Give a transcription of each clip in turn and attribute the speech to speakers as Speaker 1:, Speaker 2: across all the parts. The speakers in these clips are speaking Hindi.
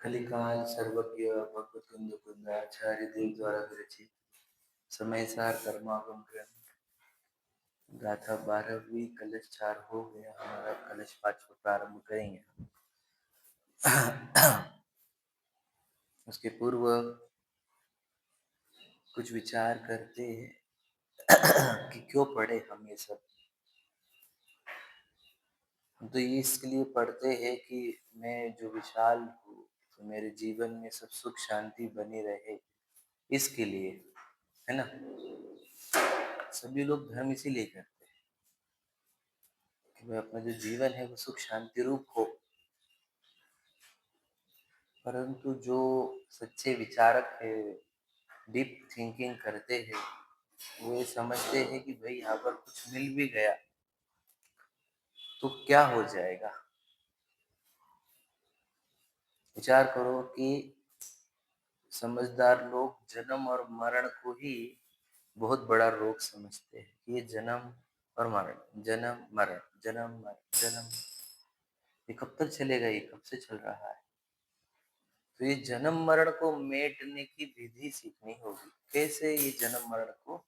Speaker 1: कलिकाल सर्वज्ञ भगवत कुंद आचार्य देव द्वारा विरचित समय सार कर्मागम ग्रंथ गाथा 12वीं कलश 4 हो गया। हमारा कलश 5 को प्रारंभ करेंगे। उसके पूर्व कुछ विचार करते हैं कि क्यों पढ़े हम ये सब। हम तो ये इसके लिए पढ़ते हैं कि मैं जो विशाल हूँ तो मेरे जीवन में सब सुख शांति बनी रहे, इसके लिए, है ना। सभी लोग धर्म इसीलिए करते हैं कि वह अपना जो जीवन है वो सुख शांति रूप हो। परंतु जो सच्चे विचारक है, डीप थिंकिंग करते हैं, वो ये समझते हैं कि भाई यहाँ पर कुछ मिल भी गया तो क्या हो जाएगा। विचार करो कि समझदार लोग जन्म और मरण को ही बहुत बड़ा रोग समझते हैं। ये जन्म और मरण, जन्म मरण, जन्म मरण, जन्म, ये कब तक चलेगा, ये कब से चल रहा है। तो ये जन्म मरण को मेटने की विधि सीखनी होगी, कैसे ये जन्म मरण को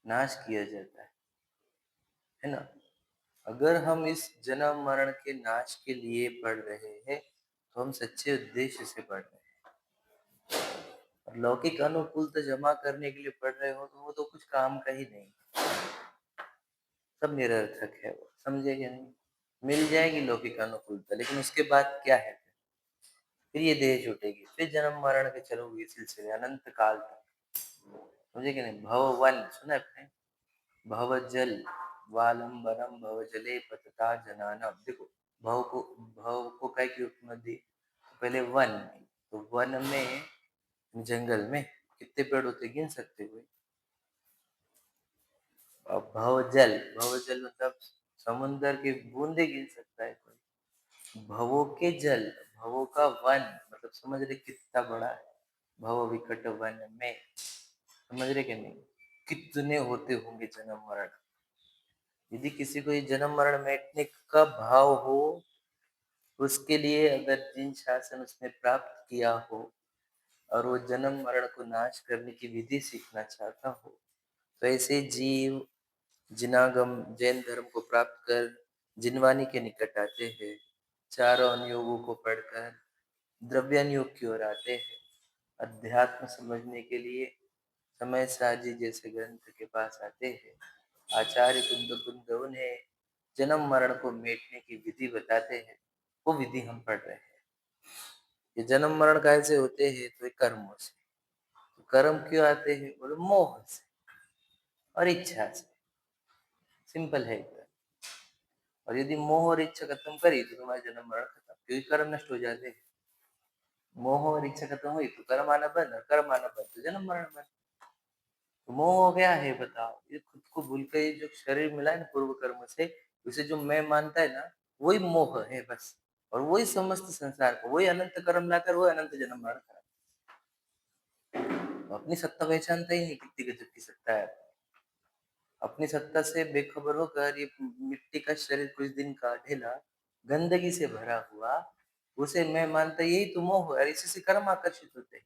Speaker 1: नाश किया जाता है ना। अगर हम इस जन्म मरण के नाश के लिए पढ़ रहे हैं तो हम सच्चे उद्देश्य से पढ़ रहे हैं। और लौकिक अनुकूलता जमा करने के लिए पढ़ रहे हो तो वो तो कुछ काम का ही नहीं, सब निरर्थक है। वो समझे कि नहीं। मिल जाएगी लौकिक अनुकूलता, लेकिन उसके बाद क्या है। फिर ये देह छूटेगी, फिर जन्म मरण के चलोगे सिलसिले अनंत काल तक। समझे कि नहीं। भववन सुना है आपने, भवजल वालंबनम भवजले पतता जनानम। देखो भव को काय की उपमा दी, पहले वन, तो वन में, जंगल में कितने पेड़ होते गिन सकते हो। अब भवजल, भवजल मतलब समुन्द्र की बूंदे गिन सकता है कोई। भवों के जल, भवों का वन मतलब समझ रहे कितना बड़ा है। भव विकट वन में, समझ रहे कि नहीं, कितने होते होंगे जन्म मरण। यदि किसी को ये जन्म मरण मिटने का भाव हो, उसके लिए अगर जिन शासन उसने प्राप्त किया हो और वो जन्म मरण को नाश करने की विधि सीखना चाहता हो, तो ऐसे जीव जिनागम जैन धर्म को प्राप्त कर जिनवानी के निकट आते हैं, चारों अनुयोगों को पढ़कर द्रव्यानुयोग की ओर आते हैं। अध्यात्म समझने के लिए समय साजी जैसे ग्रंथ के पास आते हैं। आचार्य कुंद उन्हें जन्म मरण को मेटने की विधि बताते हैं। वो विधि हम पढ़ रहे हैं। ये जन्म मरण कैसे होते हैं, तो कर्मों से। तो कर्म क्यों आते हैं, बोलो मोह से और इच्छा से। सिंपल है एकदम। और यदि मोह और इच्छा खत्म करी तो तुम्हारा जन्म मरण खत्म, क्योंकि कर्म नष्ट हो जाते हैं। मोह और इच्छा खत्म हुई तो कर्म आना बंद, और कर्म आना बंद तो जन्म मरण बंद। तो मोह क्या है बताओ, ये खुद को भूल के जो शरीर मिला है ना पूर्व कर्म से, उसे जो मैं मानता है ना, वही मोह है बस। और वही समस्त संसार को, वही अनंत कर्म लाकर वही अनंत जन्म मरण करा। तो अपनी सत्ता पहचानता ही नहीं, कितनी गजब की सत्ता है। अपनी सत्ता से बेखबर होकर ये मिट्टी का शरीर कुछ दिन का ढेला गंदगी से भरा हुआ, उसे मैं मानता, यही तो मोह है। और इसी से कर्म आकर्षित होते हैं।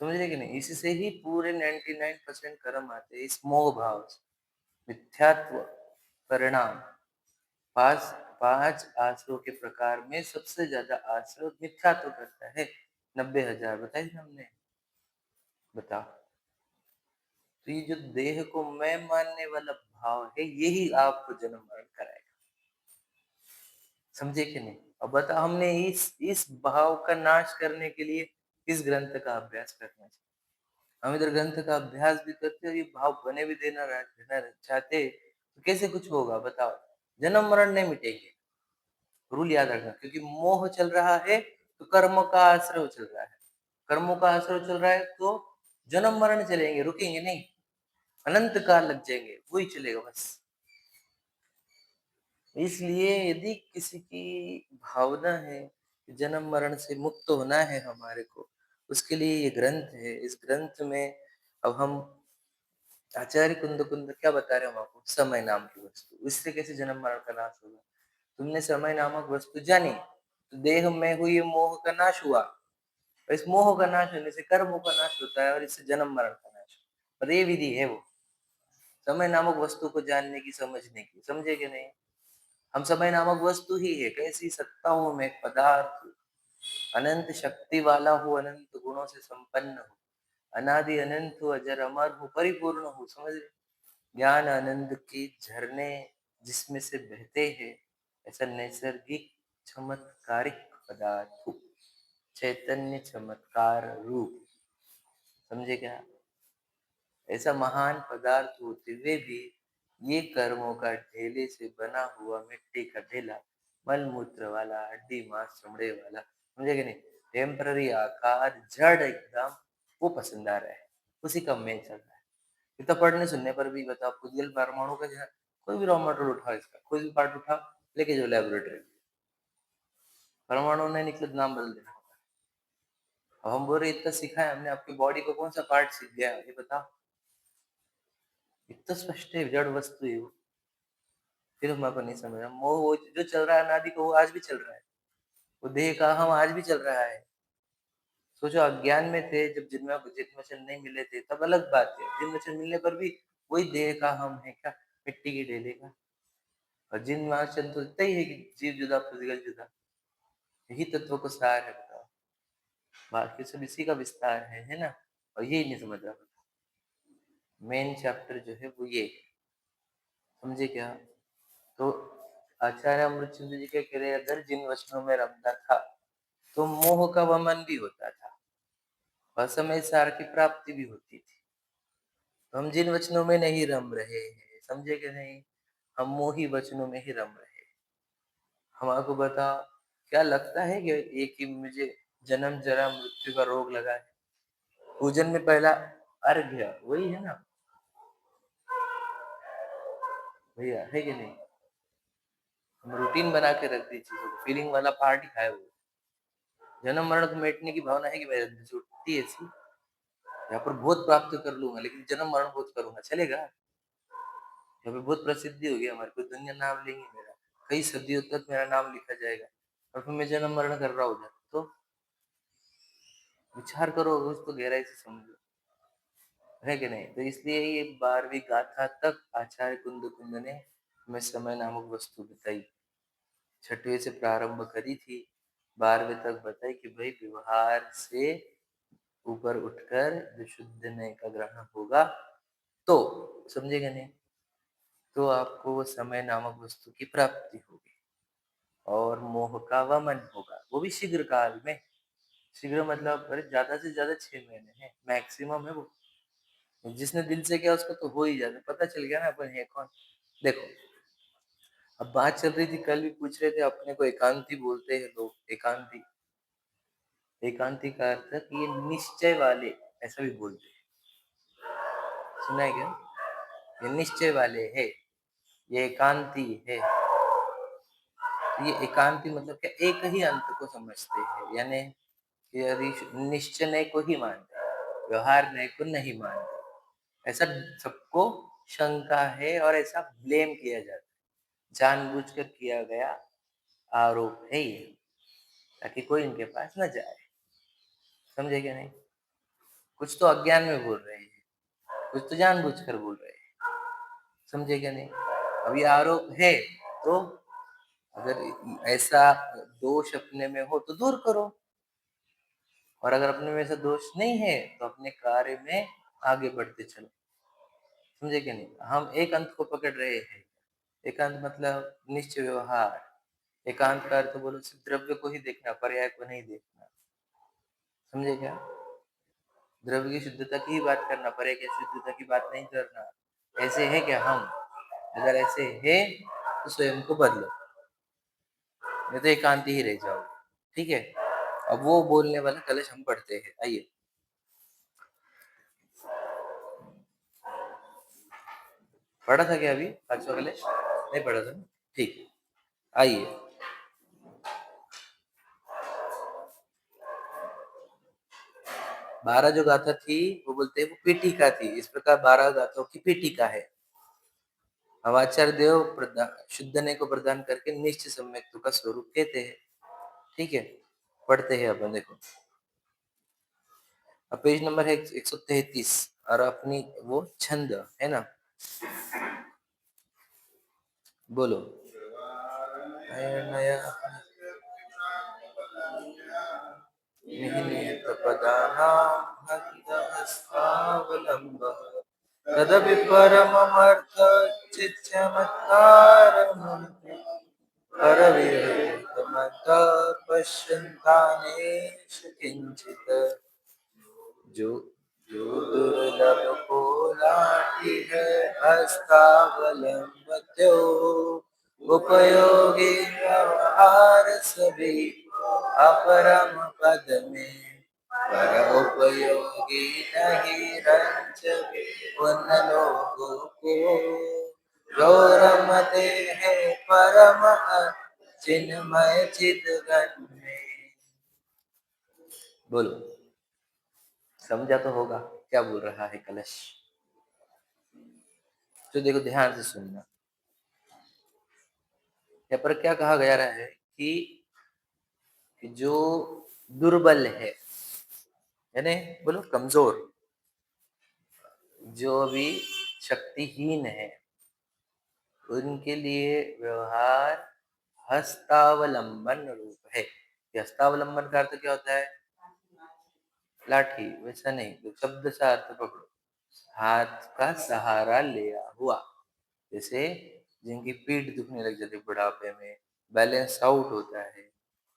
Speaker 1: समझ रहे कि नहीं। इसी से ही पूरे 99% कर्म आते हैं, इस मोह भाव से। मिथ्यात्व परिणाम, पांच पांच आश्रयों के प्रकार में सबसे ज्यादा आश्रय मिथ्यात्व करता है। 90,000 बताई ना हमने। बताओ, तो ये जो देह को मैं मानने वाला भाव है, यही आपको जन्म मरण कराएगा। समझे कि नहीं। अब बता, हमने इस भाव का नाश करने के लिए इस ग्रंथ का अभ्यास करना चाहिए। हम इधर ग्रंथ का अभ्यास भी करते और ये भाव बने भी देना चाहते, तो कैसे कुछ होगा बताओ। जन्म मरण नहीं मिटेंगे, रूल याद रखना। क्योंकि मोह चल रहा है तो कर्म का आश्रय चल रहा है, कर्मों का आश्रय चल रहा है तो जन्म मरण चलेंगे, रुकेंगे नहीं, अनंत काल लग जाएंगे, वही चलेगा बस। इसलिए यदि किसी की भावना है कि जन्म मरण से मुक्त होना है हमारे को, उसके लिए ये ग्रंथ है। इस ग्रंथ में अब हम आचार्य कुंद क्या बता रहे हैं हम आपको, समय नाम की वस्तु, इससे कैसे जन्म मरण का नाश होगा। तुमने समय नामक वस्तु जानी, तो देह में हुई मोह का नाश हुआ, और इस मोह का नाश होने से कर्मों का नाश होता है और इससे जन्म मरण का नाश। और ये विधि है वो समय नामक वस्तु को जानने की, समझने की। समझे कि नहीं? हम समय नामक वस्तु ही है, कैसी सत्ताओं में पदार्थ, अनंत शक्ति वाला हो, अनंत गुणों से संपन्न हो, अनादि अनंत हो, अजर अमर हो, परिपूर्ण हो। समझ रहे? ज्ञान आनंद के झरने जिसमें से बहते हैं, ऐसा नैसर्गिक चमत्कारिक पदार्थ हो, चैतन्य चमत्कार रूप। समझे क्या? ऐसा महान पदार्थ होते हुए भी ये कर्मों का ढेले से बना हुआ मिट्टी का ढेला, मल मूत्र वाला, हड्डी मांस चमड़े वाला, समझे कि नहीं, टेम्पररी आकार, जड़ एकदम, वो पसंद आ रहा है, उसी का मेल चल रहा है। इतना पढ़ने सुनने पर भी बताओ, खुद परमाणु का जहाँ कोई भी रॉ मटेरियल उठाओ, इसका कोई भी पार्ट उठाओ, लेके जो लेबोरेटरी, परमाणु नहीं निकले तो नाम बदल देना। अब हम बोल रहे इतना सीखा है हमने, आपकी बॉडी को कौन सा पार्ट सीख गया ये बताओ? इतना स्पष्ट है, जड़ वस्तु है वो। फिर हमको नहीं समझ रहा, मोह वो जो चल रहा है अनादि को, वो आज भी चल रहा है। वो देह का हम आज भी चल रहा है। सोचो अज्ञान में थे जब जिनवचन नहीं मिले थे तब अलग बात है, जिनवचन मिलने पर भी वही देह का हम है क्या, मिट्टी के ढेले का। और जिनवचन तो इतना ही है कि जीव जुदा प्रतिगल जुदा, यही तत्व को सार रखता, बाकी सब इसी का विस्तार है ना। और यही नहीं समझ रहा, मेन चैप्टर जो है वो ये, समझे क्या? तो आचार्य अमृतचंद्र जी के कह रहे, अगर जिन वचनों में रमता था तो मोह का वमन भी होता था, असमय सार की प्राप्ति भी होती थी। तो हम जिन वचनों में नहीं रम रहे हैं, समझे कि नहीं, हम मोही वचनों में ही रम रहे हैं। हम आपको बताओ, क्या लगता है कि ये कि मुझे जन्म जरा मृत्यु का रोग लगा है? पूजन में पहला अर्घ्य वही है ना भैया, है कि नहीं? हम रूटीन बना के रख दी चीजों को, फीलिंग वाला पार्ट ही खाए। वो जन्म मरण को मिटने की भावना है कि मेरे अंदर से उठती है ऐसी, यहाँ पर बहुत प्राप्त कर लूंगा लेकिन जन्म मरण बहुत करूंगा, चलेगा? यहाँ पे बहुत प्रसिद्धि होगी हमारी, कोई दुनिया नाम लेंगे मेरा, कई सदियों तक मेरा नाम लिखा जाएगा, और फिर मैं जन्म मरण कर रहा हूँ, तो विचार करो, उसको गहराई से समझो, है कि नहीं? तो इसलिए ये 12वीं गाथा तक आचार्य कुंद कुंद ने हमें समय नामक वस्तु बताई। 6वें से प्रारंभ करी थी, 12वें तक बताई कि भाई व्यवहार से ऊपर उठकर जो शुद्ध नय का ग्रहण होगा, तो समझेगा नहीं, तो आपको वो समय नामक वस्तु की प्राप्ति होगी और मोह का वमन होगा, वो भी शीघ्र काल में। शीघ्र मतलब अरे ज्यादा से ज्यादा 6 महीने है मैक्सिमम है वो। जिसने दिल से किया उसको तो हो ही जाता, पता चल गया ना अपन है कौन। देखो, अब बात चल रही थी, कल भी पूछ रहे थे, अपने को एकांती बोलते हैं लोग, एकांती। एकांती का अर्थ है कि ये निश्चय वाले, ऐसा भी बोलते हैं, सुना है क्या? ये निश्चय वाले है, ये एकांती है। ये एकांती मतलब क्या, एक ही अंत को समझते हैं, यानी यदि निश्चय को ही मानते हैं, व्यवहार नय को नहीं मानते, ऐसा सबको शंका है और ऐसा ब्लेम किया जाता है, जानबूझकर किया गया आरोप है ये, ताकि कोई इनके पास न जाए। समझे क्या नहीं? कुछ तो अज्ञान में बोल रहे हैं, कुछ तो जानबूझकर बोल रहे हैं। समझे क्या नहीं? अब ये आरोप है, तो अगर ऐसा दोष अपने में हो तो दूर करो, और अगर अपने में ऐसा दोष नहीं है तो अपने कार्य में आगे बढ़ते चलो। समझे क्या नहीं? हम एक अंत को पकड़ रहे हैं, एकांत मतलब निश्चय व्यवहार। एकांत का अर्थ बोलो सिर्फ द्रव्य को ही देखना, पर्याय को नहीं देखना। समझे क्या? द्रव्य की शुद्धता की ही बात करना, पर्याय की शुद्धता की बात नहीं करना। ऐसे है क्या हम? अगर ऐसे है तो स्वयं को बदलो, नहीं तो एकांत ही रह जाओगे। ठीक है, अब वो बोलने वाला कलश हम पढ़ते हैं, आइए। पढ़ा था क्या अभी 5वां कलश? नहीं पढ़ा था ना? ठीक है, आइए। 12 जो गाथा थी वो बोलते हैं वो पीठिका थी, इस प्रकार 12 गाथाओं की पीठिका है। अब आचार्य देव शुद्ध ने को प्रदान करके निश्चय सम्यक्त्व का स्वरूप कहते हैं। ठीक है, पढ़ते हैं अपन देखो। अब पेज नंबर है 133 और अपनी वो छंद है ना, बोलो। नया नया निहित पदानां हस्तहस्तावलम्बः तदपि परममर्थ चिच्चमत्कारमन्त्र परविहृतमतः पश्यन्तानेष किञ्चित् जो जो दुर्लभ को लाठी है हस्तावलंबत्यो उपयोगी व्यवहार सभी अपरम पद में पर उपयोगी नहीं रंच उन लोगों को जो रमते हैं परम चिन्मय चिदघन में। बोलो, समझा तो होगा क्या बोल रहा है कलश। तो देखो ध्यान से सुनना, यहाँ पर क्या कहा गया रहा है कि जो दुर्बल है यानी बोलो कमजोर, जो भी शक्तिहीन है, उनके लिए व्यवहार हस्तावलंबन रूप है। ये हस्तावलंबन का अर्थ क्या होता है? लाठी, वैसा नहीं, तो शब्द सा अर्थ पकड़ो, हाथ का सहारा लिया हुआ। जैसे जिनकी पीठ दुखने लग जाती है बुढ़ापे में, बैलेंस आउट होता है,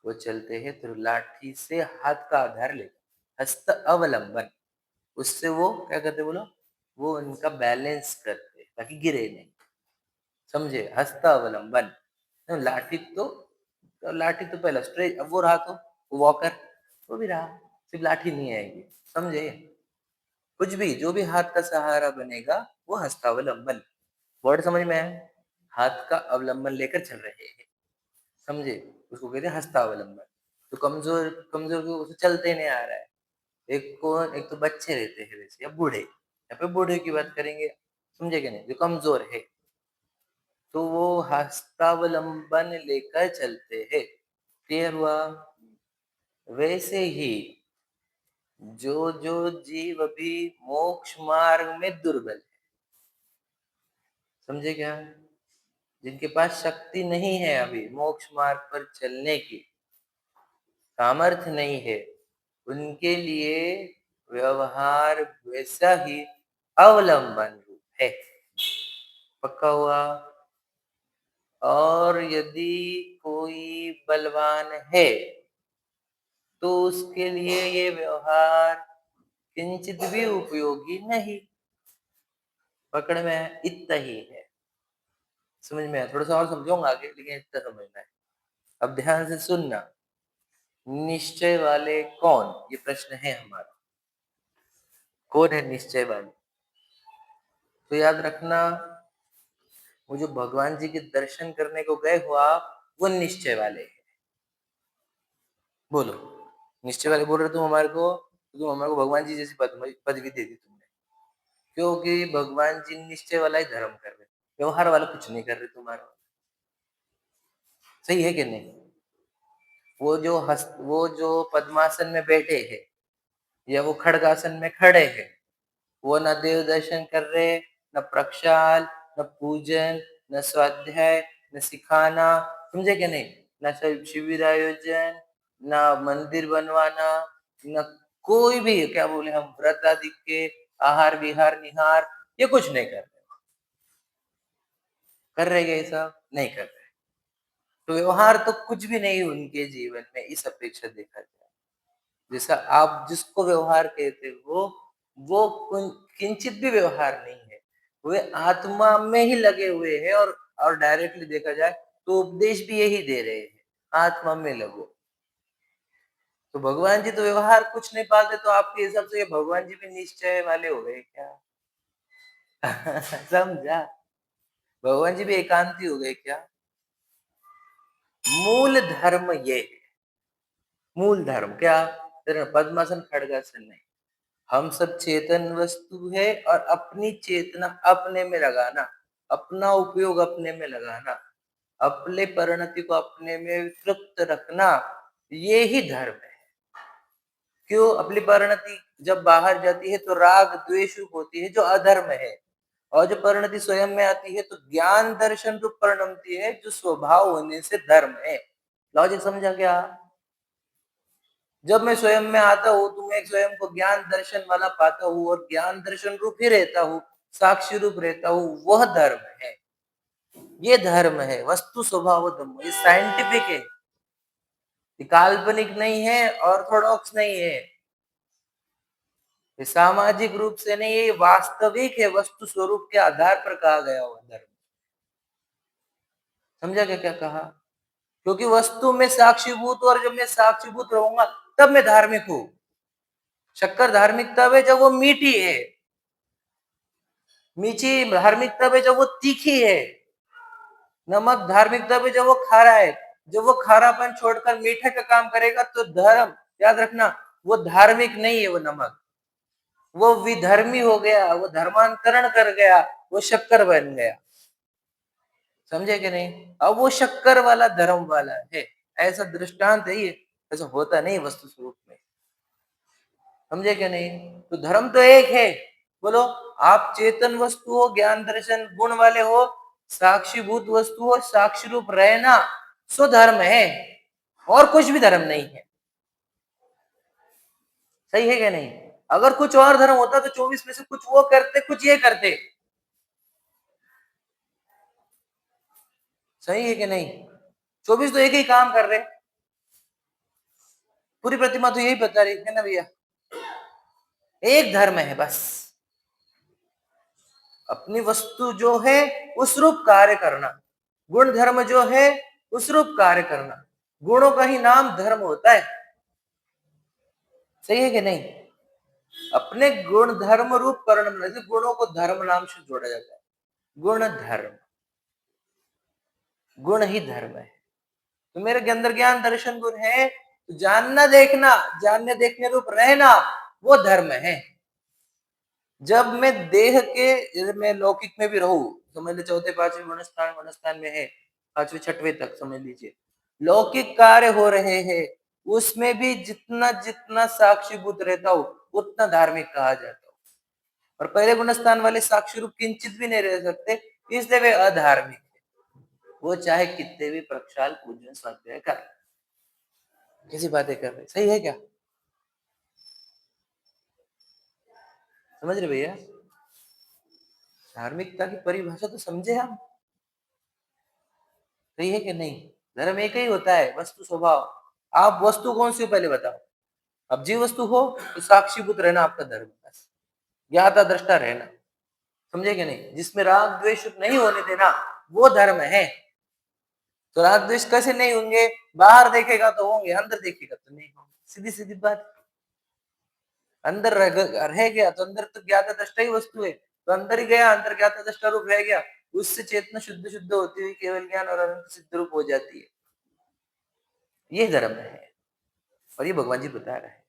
Speaker 1: वो चलते हैं तो लाठी से हाथ का आधार ले, हस्त अवलंबन, उससे वो क्या करते बोलो, वो उनका बैलेंस करते ताकि गिरे नहीं। समझे? हस्त अवलंबन। लाठी तो पहला स्ट्रेच, अब वो रहा तो वॉकर, वो भी रहा, सिर्फ लाठी नहीं आएगी। समझे? कुछ भी जो भी हाथ का सहारा बनेगा वो हस्तावलंबन। वर्ड समझ में आया? हाथ का अवलंबन लेकर चल रहे हैं, समझे? उसको कहते हैं हस्तावलंबन। तो कमजोर कमजोर को उसे चलते नहीं आ रहा है, एक तो बच्चे रहते हैं वैसे, या बूढ़े, यहाँ पे बूढ़े की बात करेंगे, समझे कि नहीं? जो कमजोर है तो वो हस्तावलंबन लेकर चलते हैं। क्लियर हुआ? वैसे ही जो जो जीव अभी मोक्ष मार्ग में दुर्बल है, समझे क्या? जिनके पास शक्ति नहीं है अभी मोक्ष मार्ग पर चलने की, सामर्थ्य नहीं है, उनके लिए व्यवहार वैसा ही अवलंबन रूप है। पक्का हुआ? और यदि कोई बलवान है तो उसके लिए ये व्यवहार किंचित भी उपयोगी नहीं। पकड़ में इतना ही है। समझ में आया? थोड़ा सा और समझाऊंगा आगे, लेकिन इतना समझना है। अब ध्यान से सुनना। निश्चय वाले कौन, ये प्रश्न है हमारा। कौन है निश्चय वाले? तो याद रखना, वो जो भगवान जी के दर्शन करने को गए हो आप, वो निश्चय वाले हैं। बोलो, निश्चय वाले बोल रहे तुम हमारे को, तुम हमारे को भगवान जी जैसी पदवी दे दी तुमने, क्योंकि भगवान जी निश्चय वाला ही धर्म कर रहे, व्यवहार वाला कुछ नहीं कर रहे तुम्हारा। सही है कि नहीं? वो जो पद्मासन में बैठे हैं या वो खड़गासन में खड़े हैं, वो न देव दर्शन कर रहे, न प्रक्षाल, न पूजन, न स्वाध्याय, न सिखाना, समझे क्या नहीं? न शिविर आयोजन, न मंदिर बनवाना, न कोई भी क्या बोले हम व्रत आदि के आहार विहार निहार, ये कुछ नहीं कर रहे ये सब नहीं कर रहे। तो व्यवहार तो कुछ भी नहीं उनके जीवन में इस अपेक्षा देखा जाए। जैसा आप जिसको व्यवहार कहते हो वो किंचित भी व्यवहार नहीं है, वे आत्मा में ही लगे हुए हैं। और डायरेक्टली देखा जाए तो उपदेश भी यही दे रहे हैं, आत्मा में लगो। तो भगवान जी तो व्यवहार कुछ नहीं पालते, तो आपके हिसाब से ये भगवान जी भी निश्चय वाले हो गए क्या? समझा? भगवान जी भी एकांती हो गए क्या? मूल धर्म ये है। मूल धर्म क्या? तेरा पद्मासन खड़गासन नहीं, हम सब चेतन वस्तु है और अपनी चेतना अपने में लगाना, अपना उपयोग अपने में लगाना, अपने परिणति को अपने में तृप्त रखना, ये ही धर्म है। क्यों? अपनी परिणति जब बाहर जाती है तो राग द्वेष रूप होती है जो अधर्म है, और जो परिणति स्वयं में आती है तो ज्ञान दर्शन रूप परिणमती है जो स्वभाव होने से धर्म है। लॉजिक समझा क्या? जब मैं स्वयं में आता हूँ तो मैं स्वयं को ज्ञान दर्शन वाला पाता हूँ और ज्ञान दर्शन रूप ही रहता हूँ, साक्षी रूप रहता हूँ, वह धर्म है। ये धर्म है, वस्तु स्वभाव धर्म, ये साइंटिफिक है, ये काल्पनिक नहीं है, ऑर्थोडॉक्स नहीं है, ये सामाजिक रूप से नहीं, ये वास्तविक है, वस्तु स्वरूप के आधार पर कहा गया हुआ धर्म। समझा क्या क्या कहा? क्योंकि वस्तु में साक्षीभूत, और जब मैं साक्षीभूत रहूंगा तब मैं धार्मिक हूं। शक्कर धार्मिक तब है जब वो मीठी है, मीठी धार्मिक तब है जब वो तीखी है, नमक धार्मिक तब है जब वो खारा है। जब वो खारापन छोड़कर मीठे का काम करेगा तो धर्म, याद रखना, वो धार्मिक नहीं है, वो नमक, वो विधर्मी हो गया, वो धर्मांतरण कर गया, वो शक्कर बन गया। समझे कि नहीं? अब वो शक्कर वाला धर्म वाला है, ऐसा दृष्टांत है ये, ऐसा होता नहीं वस्तु स्वरूप में। समझे क्या नहीं? तो धर्म तो एक है। बोलो, आप चेतन वस्तु हो, ज्ञान दर्शन गुण वाले हो, साक्षीभूत वस्तु हो, साक्षी रूप रहना, सो धर्म है, और कुछ भी धर्म नहीं है। सही है क्या नहीं? अगर कुछ और धर्म होता तो 24 में से कुछ वो करते, कुछ ये करते। सही है कि नहीं? 24 तो एक ही काम कर रहे, पूरी प्रतिमा तो यही बता रही है ना भैया, एक धर्म है बस, अपनी वस्तु जो है उस रूप कार्य करना, गुण धर्म जो है उस रूप कार्य करना, गुणों का ही नाम धर्म होता है। सही है कि नहीं? अपने गुण धर्म रूप परिणम, गुणों को धर्म नाम से जोड़ा जाता है, गुण धर्म, गुण ही धर्म है। तो मेरे के अंदर ज्ञान दर्शन गुण है, तो जानना देखना, जानने देखने रूप रहना, वो धर्म है। जब मैं देह के, जैसे मैं लौकिक में भी रहूं, समझ लीजिए चौथे पांचवें मनस्थान मनस्थान में है, पांचवें छठवें तक समझ लीजिए, लौकिक कार्य हो रहे हैं, उसमें भी जितना जितना साक्षीभूत रहता हूं उतना धार्मिक कहा जाता हूं। और पहले गुणस्थान वाले साक्षी रूप किंचित भी नहीं रह सकते, इसलिए वे अधार्मिक है। वो चाहे कितने भी प्रक्षाल पूजन स्वाध्याय कर, कैसी बातें कर रहे, सही है क्या? समझ रहे भैया? धार्मिकता की परिभाषा तो समझे हम, सही है कि नहीं? धर्म एक ही होता है, वस्तु स्वभाव। आप वस्तु कौन सी हो पहले बताओ? अब जीव वस्तु हो तो साक्षीभूत रहना आपका धर्म, बस ज्ञाता दृष्टा रहना। समझे कि नहीं? जिसमें राग द्वेष नहीं होने देना, वो धर्म है। तो राग द्वेष कैसे नहीं होंगे? बाहर देखेगा तो होंगे, अंदर देखेगा तो नहीं होंगे, सीधी सीधी बात। अंदर रह गया तो अंदर तो ज्ञाता दृष्टा ही वस्तु है, तो अंदर ही गया, अंदर ज्ञाता दृष्टा रूप रह गया, उससे चेतना शुद्ध शुद्ध होती हुई केवल ज्ञान और अनंत सिद्ध रूप हो जाती है। ये धर्म है, और ये भगवान जी बता रहे हैं,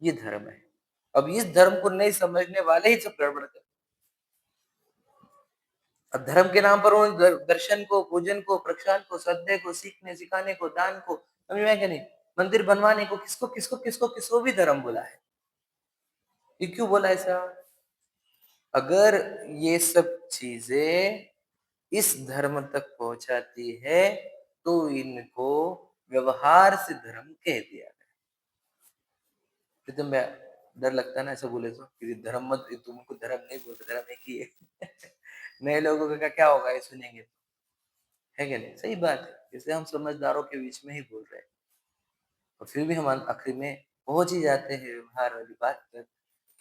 Speaker 1: ये धर्म है। अब इस धर्म को नहीं समझने वाले ही सब गड़बड़ कर, अब धर्म के नाम पर उन दर्शन को, पूजन को, प्रक्षाल को, श्रद्धे को, सीखने सिखाने को, दान को, समझ में क्या नहीं, मंदिर बनवाने को, किसको किसको किसको किसको भी धर्म बोला है। ये क्यों बोला ऐसा? अगर ये सब चीजें इस धर्म तक पहुंचाती है तो इनको व्यवहार से धर्म कह दिया गया। एकदम डर लगता है ना ऐसा बोले तो, कि धर्म मत, तुमको धर्म नहीं बोलते, धर्म एक ही है। नए लोगों का क्या होगा ये सुनेंगे, है क्या नहीं? सही बात है, इसे हम समझदारों के बीच में ही बोल रहे हैं, और फिर भी हम आखिर में पहुंच ही जाते हैं व्यवहार वाली बात पर,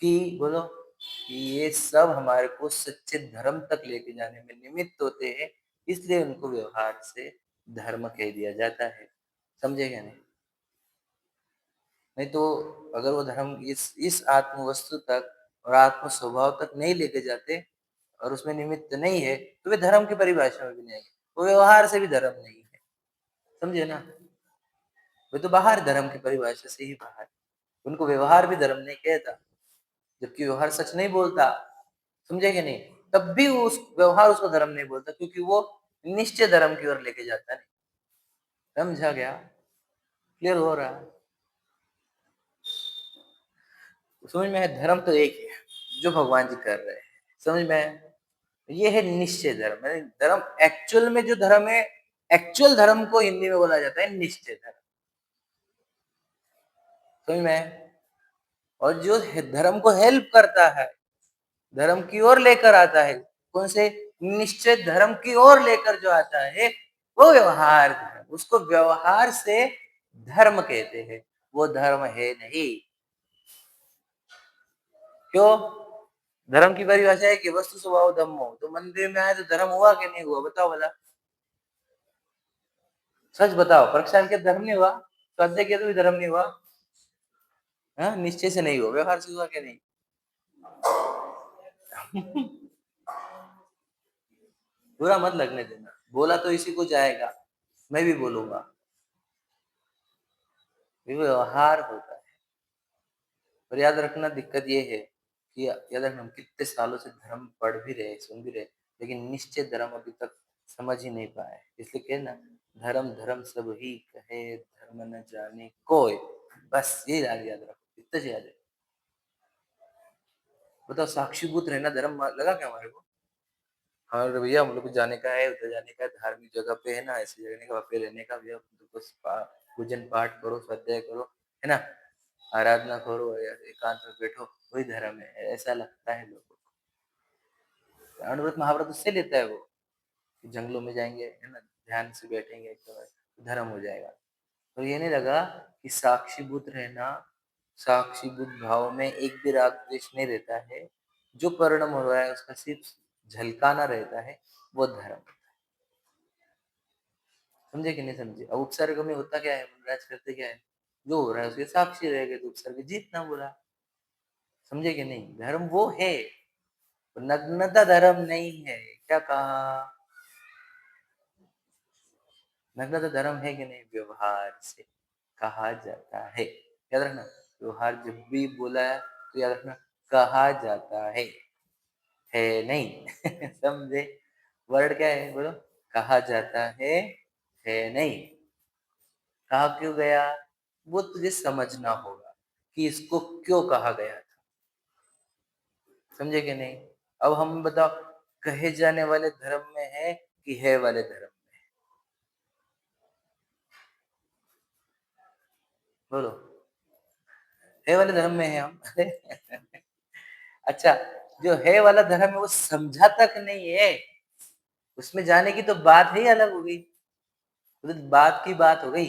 Speaker 1: कि बोलो कि ये सब हमारे को सच्चे धर्म तक लेके जाने में निमित्त होते हैं, इसलिए उनको व्यवहार से धर्म कह दिया जाता है। समझे क्या नहीं? नहीं तो अगर वो धर्म इस आत्म वस्तु तक और आत्म स्वभाव तक नहीं लेके जाते और उसमें निमित्त नहीं है, तो वे धर्म की परिभाषा में भी नहीं आएंगे, वो व्यवहार से भी धर्म नहीं है। समझे ना? वे तो बाहर धर्म की परिभाषा से ही बाहर, उनको व्यवहार भी धर्म नहीं कहता, जबकि व्यवहार सच नहीं बोलता। समझे कि नहीं? तब भी उस व्यवहार उसको धर्म नहीं बोलता, क्योंकि वो निश्चय धर्म की ओर लेके जाता है। समझा गया? क्लियर हो रहा है? समझ में है? धर्म तो एक ही है जो भगवान जी कर रहे हैं। समझ में है? ये है निश्चय धर्म। धर्म एक्चुअल में जो धर्म है, एक्चुअल धर्म को हिंदी में बोला जाता है निश्चय धर्म। समझ में है? और जो धर्म को हेल्प करता है, धर्म की ओर लेकर आता है, कौन से निश्चय धर्म की ओर लेकर जो आता है, वो व्यवहार धर्म। उसको व्यवहार से धर्म कहते हैं, वो धर्म है नहीं। क्यों? धर्म की परिभाषा है कि वस्तु स्वभाव धम्मो। तो मंदिर में आए तो धर्म हुआ कि नहीं हुआ? बताओ भला, सच बताओ। प्रक्षाल के धर्म नहीं हुआ? स्वाध्याय किया तो भी धर्म नहीं हुआ? हाँ, निश्चय से नहीं हुआ, व्यवहार से हुआ कि नहीं? बुरा मत लगने देना, बोला तो इसी को जाएगा, मैं भी बोलूंगा। ये व्यवहार होता है। और याद रखना, दिक्कत ये है कि याद रखना, हम कितने सालों से धर्म पढ़ भी रहे, सुन भी रहे, लेकिन निश्चित धर्म अभी तक समझ ही नहीं पाए। इसलिए कहे ना, धर्म धर्म सब ही कहे, धर्म न जाने कोई। बस ये याद रखो, इतना से याद है। बताओ, साक्षीभूत रहना धर्म लगा क्या हमारे को? हाँ तो भैया, हम लोग को जाने का है, उधर जाने का है, धार्मिक जगह पे है ना, ऐसी जगह का, वहाँ पे रहने का भैया, बस पूजन पाठ करो, स्वाध्याय करो, है ना, आराधना करो, या एकांत में बैठो, वही धर्म है, ऐसा लगता है लोगों को। अनुव्रत महाव्रत उससे लेता है वो, कि जंगलों में जाएंगे, है ना, ध्यान से बैठेंगे, तो धर्म हो जाएगा। तो ये नहीं लगा कि साक्षीभूत रहना, साक्षीभूत भाव में एक भी राग द्वेष नहीं रहता है, जो परिणाम हो रहा है उसका सिर्फ झलकाना रहता है, वो धर्म। समझे कि नहीं समझे? अब उपसर्ग में होता क्या है, मनराज करते क्या है, जो हो रहा है उसके साक्षी रह गए, तो उपसर्ग जीतना बोला। समझे कि नहीं? धर्म वो है, नग्नता धर्म नहीं है। क्या कहा? नग्नता धर्म है कि नहीं? व्यवहार से कहा जाता है। याद रखना, व्यवहार जब भी बोला है तो याद रखना, कहा जाता है नहीं। समझे? वर्ड क्या है बोलो? कहा जाता है नहीं। कहा क्यों गया, वो तुझे समझना होगा कि इसको क्यों कहा गया था। समझे कि नहीं? अब हम बताओ, कहे जाने वाले धर्म में है कि है वाले धर्म में? बोलो, है वाले धर्म में है हम। अच्छा, जो है वाला धर्म है वो समझा तक नहीं है, उसमें जाने की तो बात ही अलग हो गई, तो बात की बात हो गई।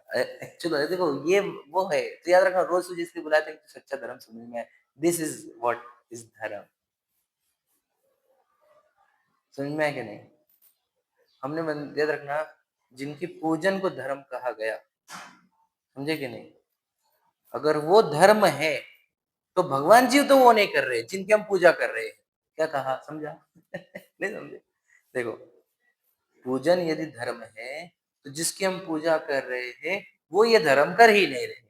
Speaker 1: एक्चुअली देखो, ये वो है, तो याद रखना, रोज तुझे इसलिए बुलाते हैं कि सच्चा धर्म समझ में आए। दिस इज व्हाट इज धर्म। समझ में आया कि नहीं? हमने याद रखना, जिनकी पूजन को धर्म कहा गया, समझे कि नहीं, अगर वो धर्म है तो भगवान जी तो वो नहीं कर रहे जिनकी हम पूजा कर रहे हैं। क्या कहा, समझा? नहीं समझे? देखो, पूजन यदि धर्म है, तो जिसकी हम पूजा कर रहे हैं वो ये धर्म कर ही नहीं रहे।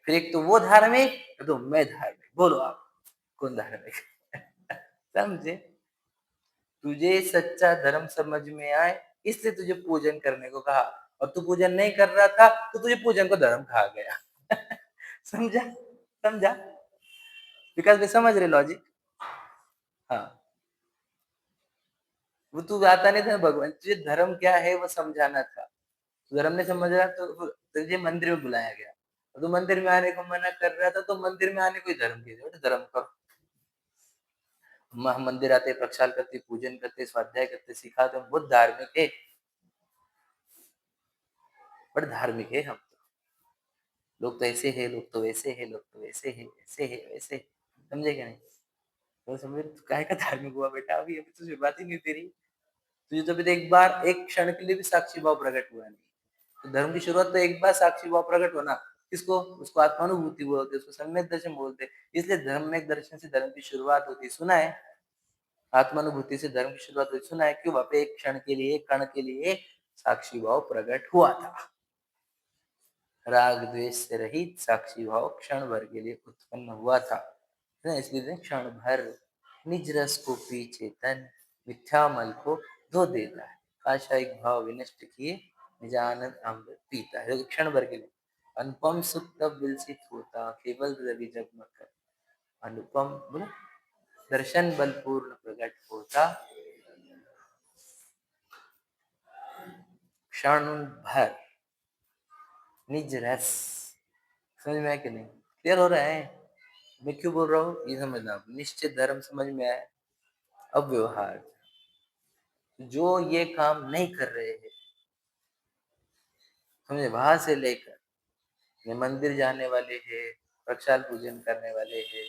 Speaker 1: फिर एक तो वो धार्मिक, तो मैं धार्मिक, बोलो आप कौन धार्मिक? समझे? तुझे सच्चा धर्म समझ में आए, इसलिए तुझे पूजन करने को कहा, और तू पूजन नहीं कर रहा था तो तुझे पूजन को धर्म कहा गया। समझा? समझा? विकास भाई, समझ रहे लॉजिक? हाँ, वो तू आता नहीं था, भगवान तुझे धर्म क्या है वो समझाना था। धर्म नहीं समझ रहा तो तुझे मंदिर में बुलाया गया, तो मंदिर में आने को मना कर रहा था, तो मंदिर में आने को ही धर्म कह दे, धर्म करो। हम मंदिर आते, प्रक्षाल करते, पूजन करते, स्वाध्याय करते, सिखाते, हम बहुत धार्मिक है, बड़े धार्मिक है हम। लोग तो ऐसे है, लोग तो वैसे है, लोग तो वैसे है, ऐसे है, वैसे है। समझे क्या नहीं? तो समझ, काहे का धार्मिक हुआ बेटा? अभी अभी तुझे बात ही नहीं तेरी। तुझे तो अभी एक बार, एक क्षण के लिए भी साक्षी भाव प्रकट हुआ नहीं। तो धर्म की शुरुआत तो एक बार साक्षी भाव प्रकट होना, किसको? उसको आत्मानुभूति बोलते, उसको सम्यक दर्शन बोलते। इसलिए धर्म में दर्शन से धर्म की शुरुआत होती है, सुना है? आत्मानुभूति से धर्म की शुरुआत होती, सुना है? क्यों? वहां पे एक क्षण के लिए, कण के लिए साक्षी भाव प्रकट हुआ था। राग द्वेष से रहित साक्षी भाव क्षण भर के लिए उत्पन्न हुआ था, है ना? इसलिए क्षण भर निज रस को पी चेतन, मिथ्या मल को धो देता है, काशायिक भाव विनष्ट किए निजानंद अमृत पीता है, क्षण भर के लिए। अनुपम सुख तब विलसित होता, केवल रवि जगमग कर। अनुपम बोलो, दर्शन बलपूर्ण प्रकट होता, क्षण भर निज रस। समझ में आया कि नहीं? क्लियर हो रहा है? मैं क्यों बोल रहा हूँ ये समझना। निश्चित धर्म समझ में आया। अब व्यवहार, जो ये काम नहीं कर रहे हैं, समझे, वहां से लेकर ये मंदिर जाने वाले हैं, प्रक्षाल पूजन करने वाले हैं,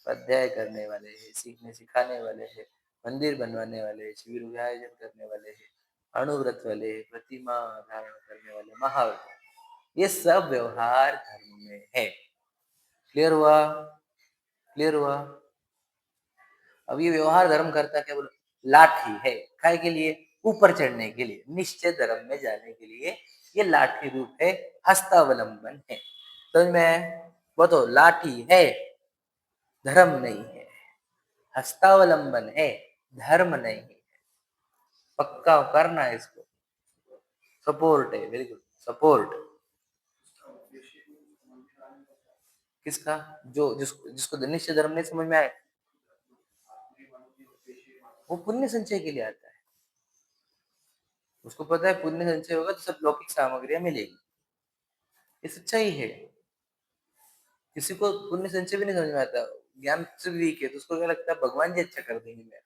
Speaker 1: स्वाध्याय करने वाले हैं, सीखने सिखाने वाले हैं, मंदिर बनवाने वाले हैं, शिविर का आयोजन करने वाले हैं, अणुव्रत वाले, प्रतिमा धारण करने वाले, महाव्रत, ये सब व्यवहार धर्म में है। क्लियर हुआ? क्लियर हुआ? अब ये व्यवहार धर्म करता क्या बोलो? लाठी है, काय के लिए? ऊपर चढ़ने के लिए, निश्चय धर्म में जाने के लिए ये लाठी रूप है, हस्तावलंबन है। समझ में? बताओ, लाठी है, धर्म नहीं है। हस्तावलंबन है, धर्म नहीं है। पक्का करना है इसको। सपोर्ट है, वेरी गुड, सपोर्ट। किसका? जो जिसको जिसको निश्चय धर्म नहीं समझ में आए, वो पुण्य संचय के लिए आता है। उसको पता है पुण्य संचय होगा तो सब लौकिक सामग्रियां मिलेगी। ये सच्चाई है। किसी को पुण्य संचय भी नहीं समझ में आता, ज्ञान से वीक है, तो उसको क्या लगता है भगवान जी अच्छा कर देंगे मेरा।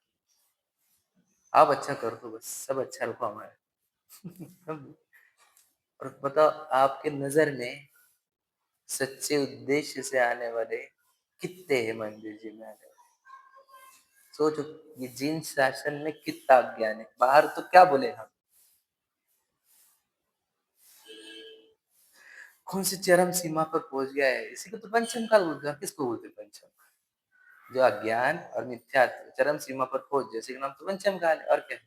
Speaker 1: आप अच्छा कर दो बस, सब अच्छा रखो हमारा। और बताओ, आपके नजर में सच्चे उद्देश्य से आने वाले कितने हैं मंदिर जी में आने वाले? सोचो, ये जीन शासन में कितना ज्ञान है। बाहर तो क्या बोले हम, कौन सी चरम सीमा पर पहुंच गया है, इसी को तो पंचम काल बोलते हैं। किसको बोलते हैं पंचम काल? जो अज्ञान और मिथ्यात्व चरम सीमा पर पहुंच जाए, इसी का नाम तो पंचम काल है। और क्या?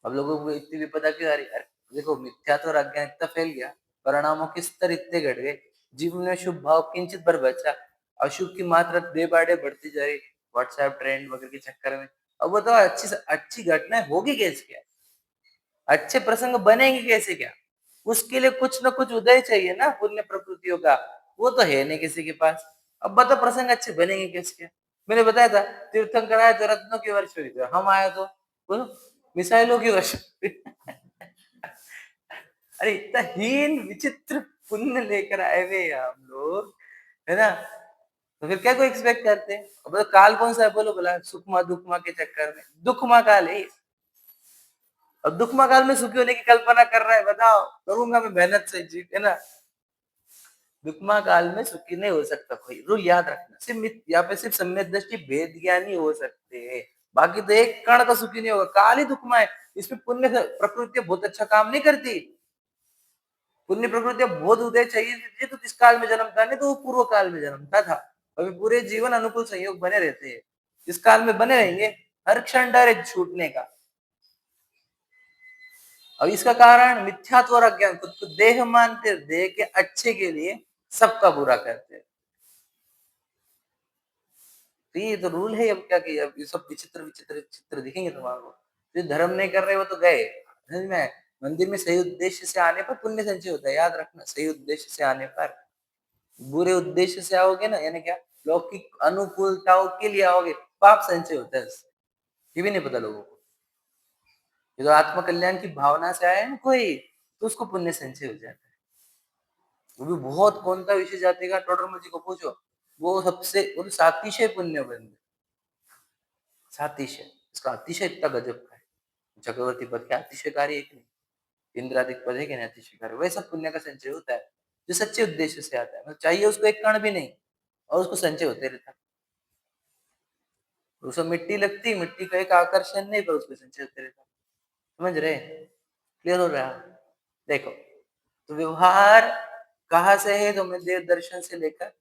Speaker 1: अब लोगों को इतनी विपदा क्यों आ रही है? देखो, मिथ्यात्व और अज्ञान इतना फैल गया, परिणामों के स्तर इतने घट गए, जीवन में शुभ भाव किंचित पर बचा, अशुभ की मात्रा दे बाड़े बढ़ती जा रही, व्हाट्सएप ट्रेंड वगैरह के चक्कर में। अब बताओ, अच्छी अच्छी घटनाएं होगी कैसे? क्या अच्छे प्रसंग बनेंगे कैसे? क्या उसके लिए कुछ ना कुछ उदय चाहिए ना, पुण्य प्रकृतियों का। वो तो है नहीं किसी के पास। अब बताओ, प्रसंग अच्छे बनेंगे कैसे? क्या मैंने बताया था, तीर्थंकर आए तो रत्नों की वर्ष हुई थी, हम आए तो बोलो मिसाइलों की वर्ष हुई। अरे इतना हीन विचित्र पुण्य लेकर आए हुए हैं हम लोग, है ना? तो फिर क्या कोई एक्सपेक्ट करते हैं? अब तो काल कौन सा है बोलो भला? सुखमा दुखमा के चक्कर में दुखमा काल है। अब दुखमा काल में सुखी होने की कल्पना कर रहा है, बताओ करूंगा मैं मेहनत से जी, है ना? दुखमा काल में सुखी नहीं हो सकता कोई, रूल याद रखना। सिर्फ यहाँ पे सिर्फ सम्यक दृष्टि भेद ज्ञानी हो सकते हैं, बाकी तो एक कण का सुखी नहीं होगा। काल ही दुखमा है, इसमें पुण्य प्रकृति बहुत अच्छा काम नहीं करती। पुण्य प्रकृति बहुत उदय चाहिए थी तो इस काल में जन्मता, नहीं तो वो पूर्व काल में जन्मता था। अभी पूरे जीवन अनुकूल संयोग बने रहते हैं, इस काल में बने रहेंगे, हर क्षण डर है छूटने का। अब इसका कारण मिथ्यात्व और अज्ञान, खुद को देह मानते, देह के अच्छे के लिए सबका बुरा करते हैं। तो ये तो रूल है। अब क्या किया, अब ये सब विचित्र विचित्र चित्र दिखेंगे तुम्हारे। जो धर्म नहीं कर रहे वो तो गए, समझ में? मंदिर में सही उद्देश्य से आने पर पुण्य संचय होता है, याद रखना। सही उद्देश्य से आने पर, बुरे उद्देश्य से आओगे ना, यानी क्या, लौकिक अनुकूलताओं के लिए आओगे, पाप संचय होता है उससे। ये भी नहीं पता लोगों को। ये तो आत्मकल्याण की भावना से आया है ना कोई, तो उसको पुण्य संचय हो जाता है। वो भी बहुत, कौन सा विषय जाति का टोडर जी को पूछो, वो सबसे वो सातिशय पुण्य बंद, सातिशय, इसका अतिशय इतना गजब का है। चक्रवर्ती पद के अतिशयकारी एक नहीं, इंद्रादिक पद है कि नहीं अतिशयकारी, वैसा पुण्य का संचय होता है जो सच्चे उद्देश्य से आता है। मतलब चाहिए उसको एक कण भी नहीं, और उसको संचय होते रहता है। उसमें मिट्टी लगती, मिट्टी का एक आकर्षण नहीं, पर उसको संचय होते रहता है। समझ रहे? क्लियर हो रहा? देखो, तो व्यवहार कहाँ से है? तो मैं देव दर्शन से लेकर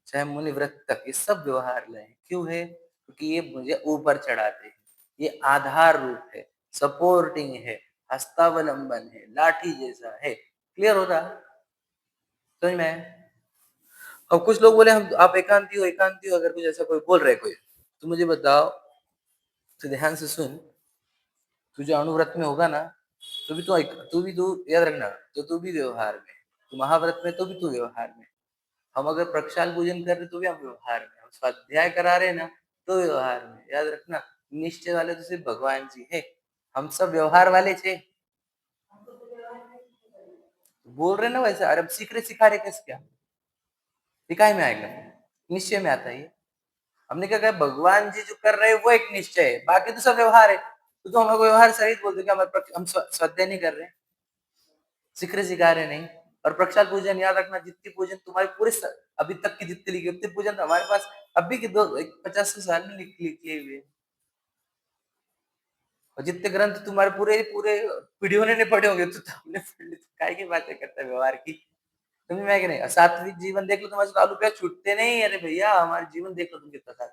Speaker 1: चाहे मुनि व्रत तक, ये सब व्यवहार लाए। क्यों है? क्योंकि ये मुझे ऊपर चढ़ाते हैं, ये आधार रूप है, सपोर्टिंग है, हस्तावलंबन है, लाठी जैसा है। क्लियर हो रहा? समझ में? अब कुछ लोग बोले हम, आप एकांती हो, एकांती हो, अगर कुछ ऐसा कोई बोल रहे कोई, तो मुझे बताओ, तो ध्यान से सुन, तू जो अणुव्रत में होगा ना, तू याद रखना, तो तू भी व्यवहार में, तू महाव्रत में तो भी तू व्यवहार में, हम अगर प्रक्षाल पूजन कर रहे तो भी हम व्यवहार में, हम स्वाध्याय करा रहे ना तो व्यवहार में, याद रखना। निश्चय वाले तो सिर्फ भगवान जी है, हम सब व्यवहार वाले थे। बोल रहे ना वैसे, अरे सीख रहे सिखा रहे कैसे, क्या सिखाए में आएगा, निश्चय में आता है ये। हमने क्या कहा, भगवान जी जो कर रहे हैं वो एक निश्चय है, बाकी तो सब व्यवहार है। तो हम लोग व्यवहार सहित बोलते हैं कि हम स्वाध्याय नहीं कर रहे, सीख रहे सिखा रहे नहीं। और प्रक्षाल पूजन याद रखना, जितनी पूजन तुम्हारे अभी तक की जितनी लिखी उतनी पूजन तो हमारे पास अभी के 50 साल में लिखे हुए। और जितने ग्रंथ तुम्हारे पूरे पूरे पीढ़ियों ने नहीं पढ़े होंगे तो हमने पढ़ ली, काय की बातें करता है व्यवहार की। समझ में आया कि नहीं? सात्विक जीवन देख लो, तुम्हारे से आलू प्याज छूटते नहीं। अरे भैया हमारे जीवन देख लो तुम कितना साथ,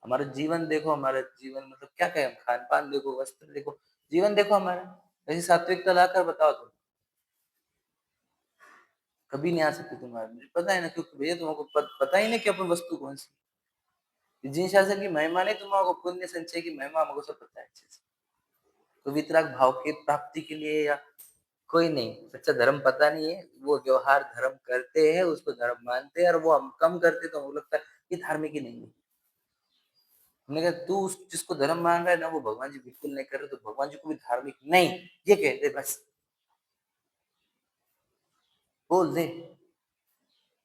Speaker 1: हमारा जीवन देखो, हमारा जीवन मतलब क्या कहें, खान पान देखो, वस्त्र देखो, जीवन देखो हमारा, ऐसी सात्विकता लाकर बताओ तुम, कभी नहीं आ सकती तुम्हारे। मुझे पता है ना, क्योंकि भैया तुमको पता ही नहीं कि अपन वस्तु कौन सी, जिन शासन की महिमा नहीं, तुम्हारा पुण्य संचय की महिमा हमको सब पता है अच्छे से। तो वितराग भाव की प्राप्ति के लिए या कोई नहीं, सच्चा धर्म पता नहीं है, वो व्यवहार धर्म करते हैं, उसको धर्म मानते हैं, और वो हम कम करते तो हमको लगता है ये धार्मिक ही नहीं है। हमने कहा तू जिसको धर्म मान रहा है ना वो भगवान जी बिल्कुल नहीं कर रहे, तो भगवान जी को भी धार्मिक नहीं ये कहते, बस बोल दे।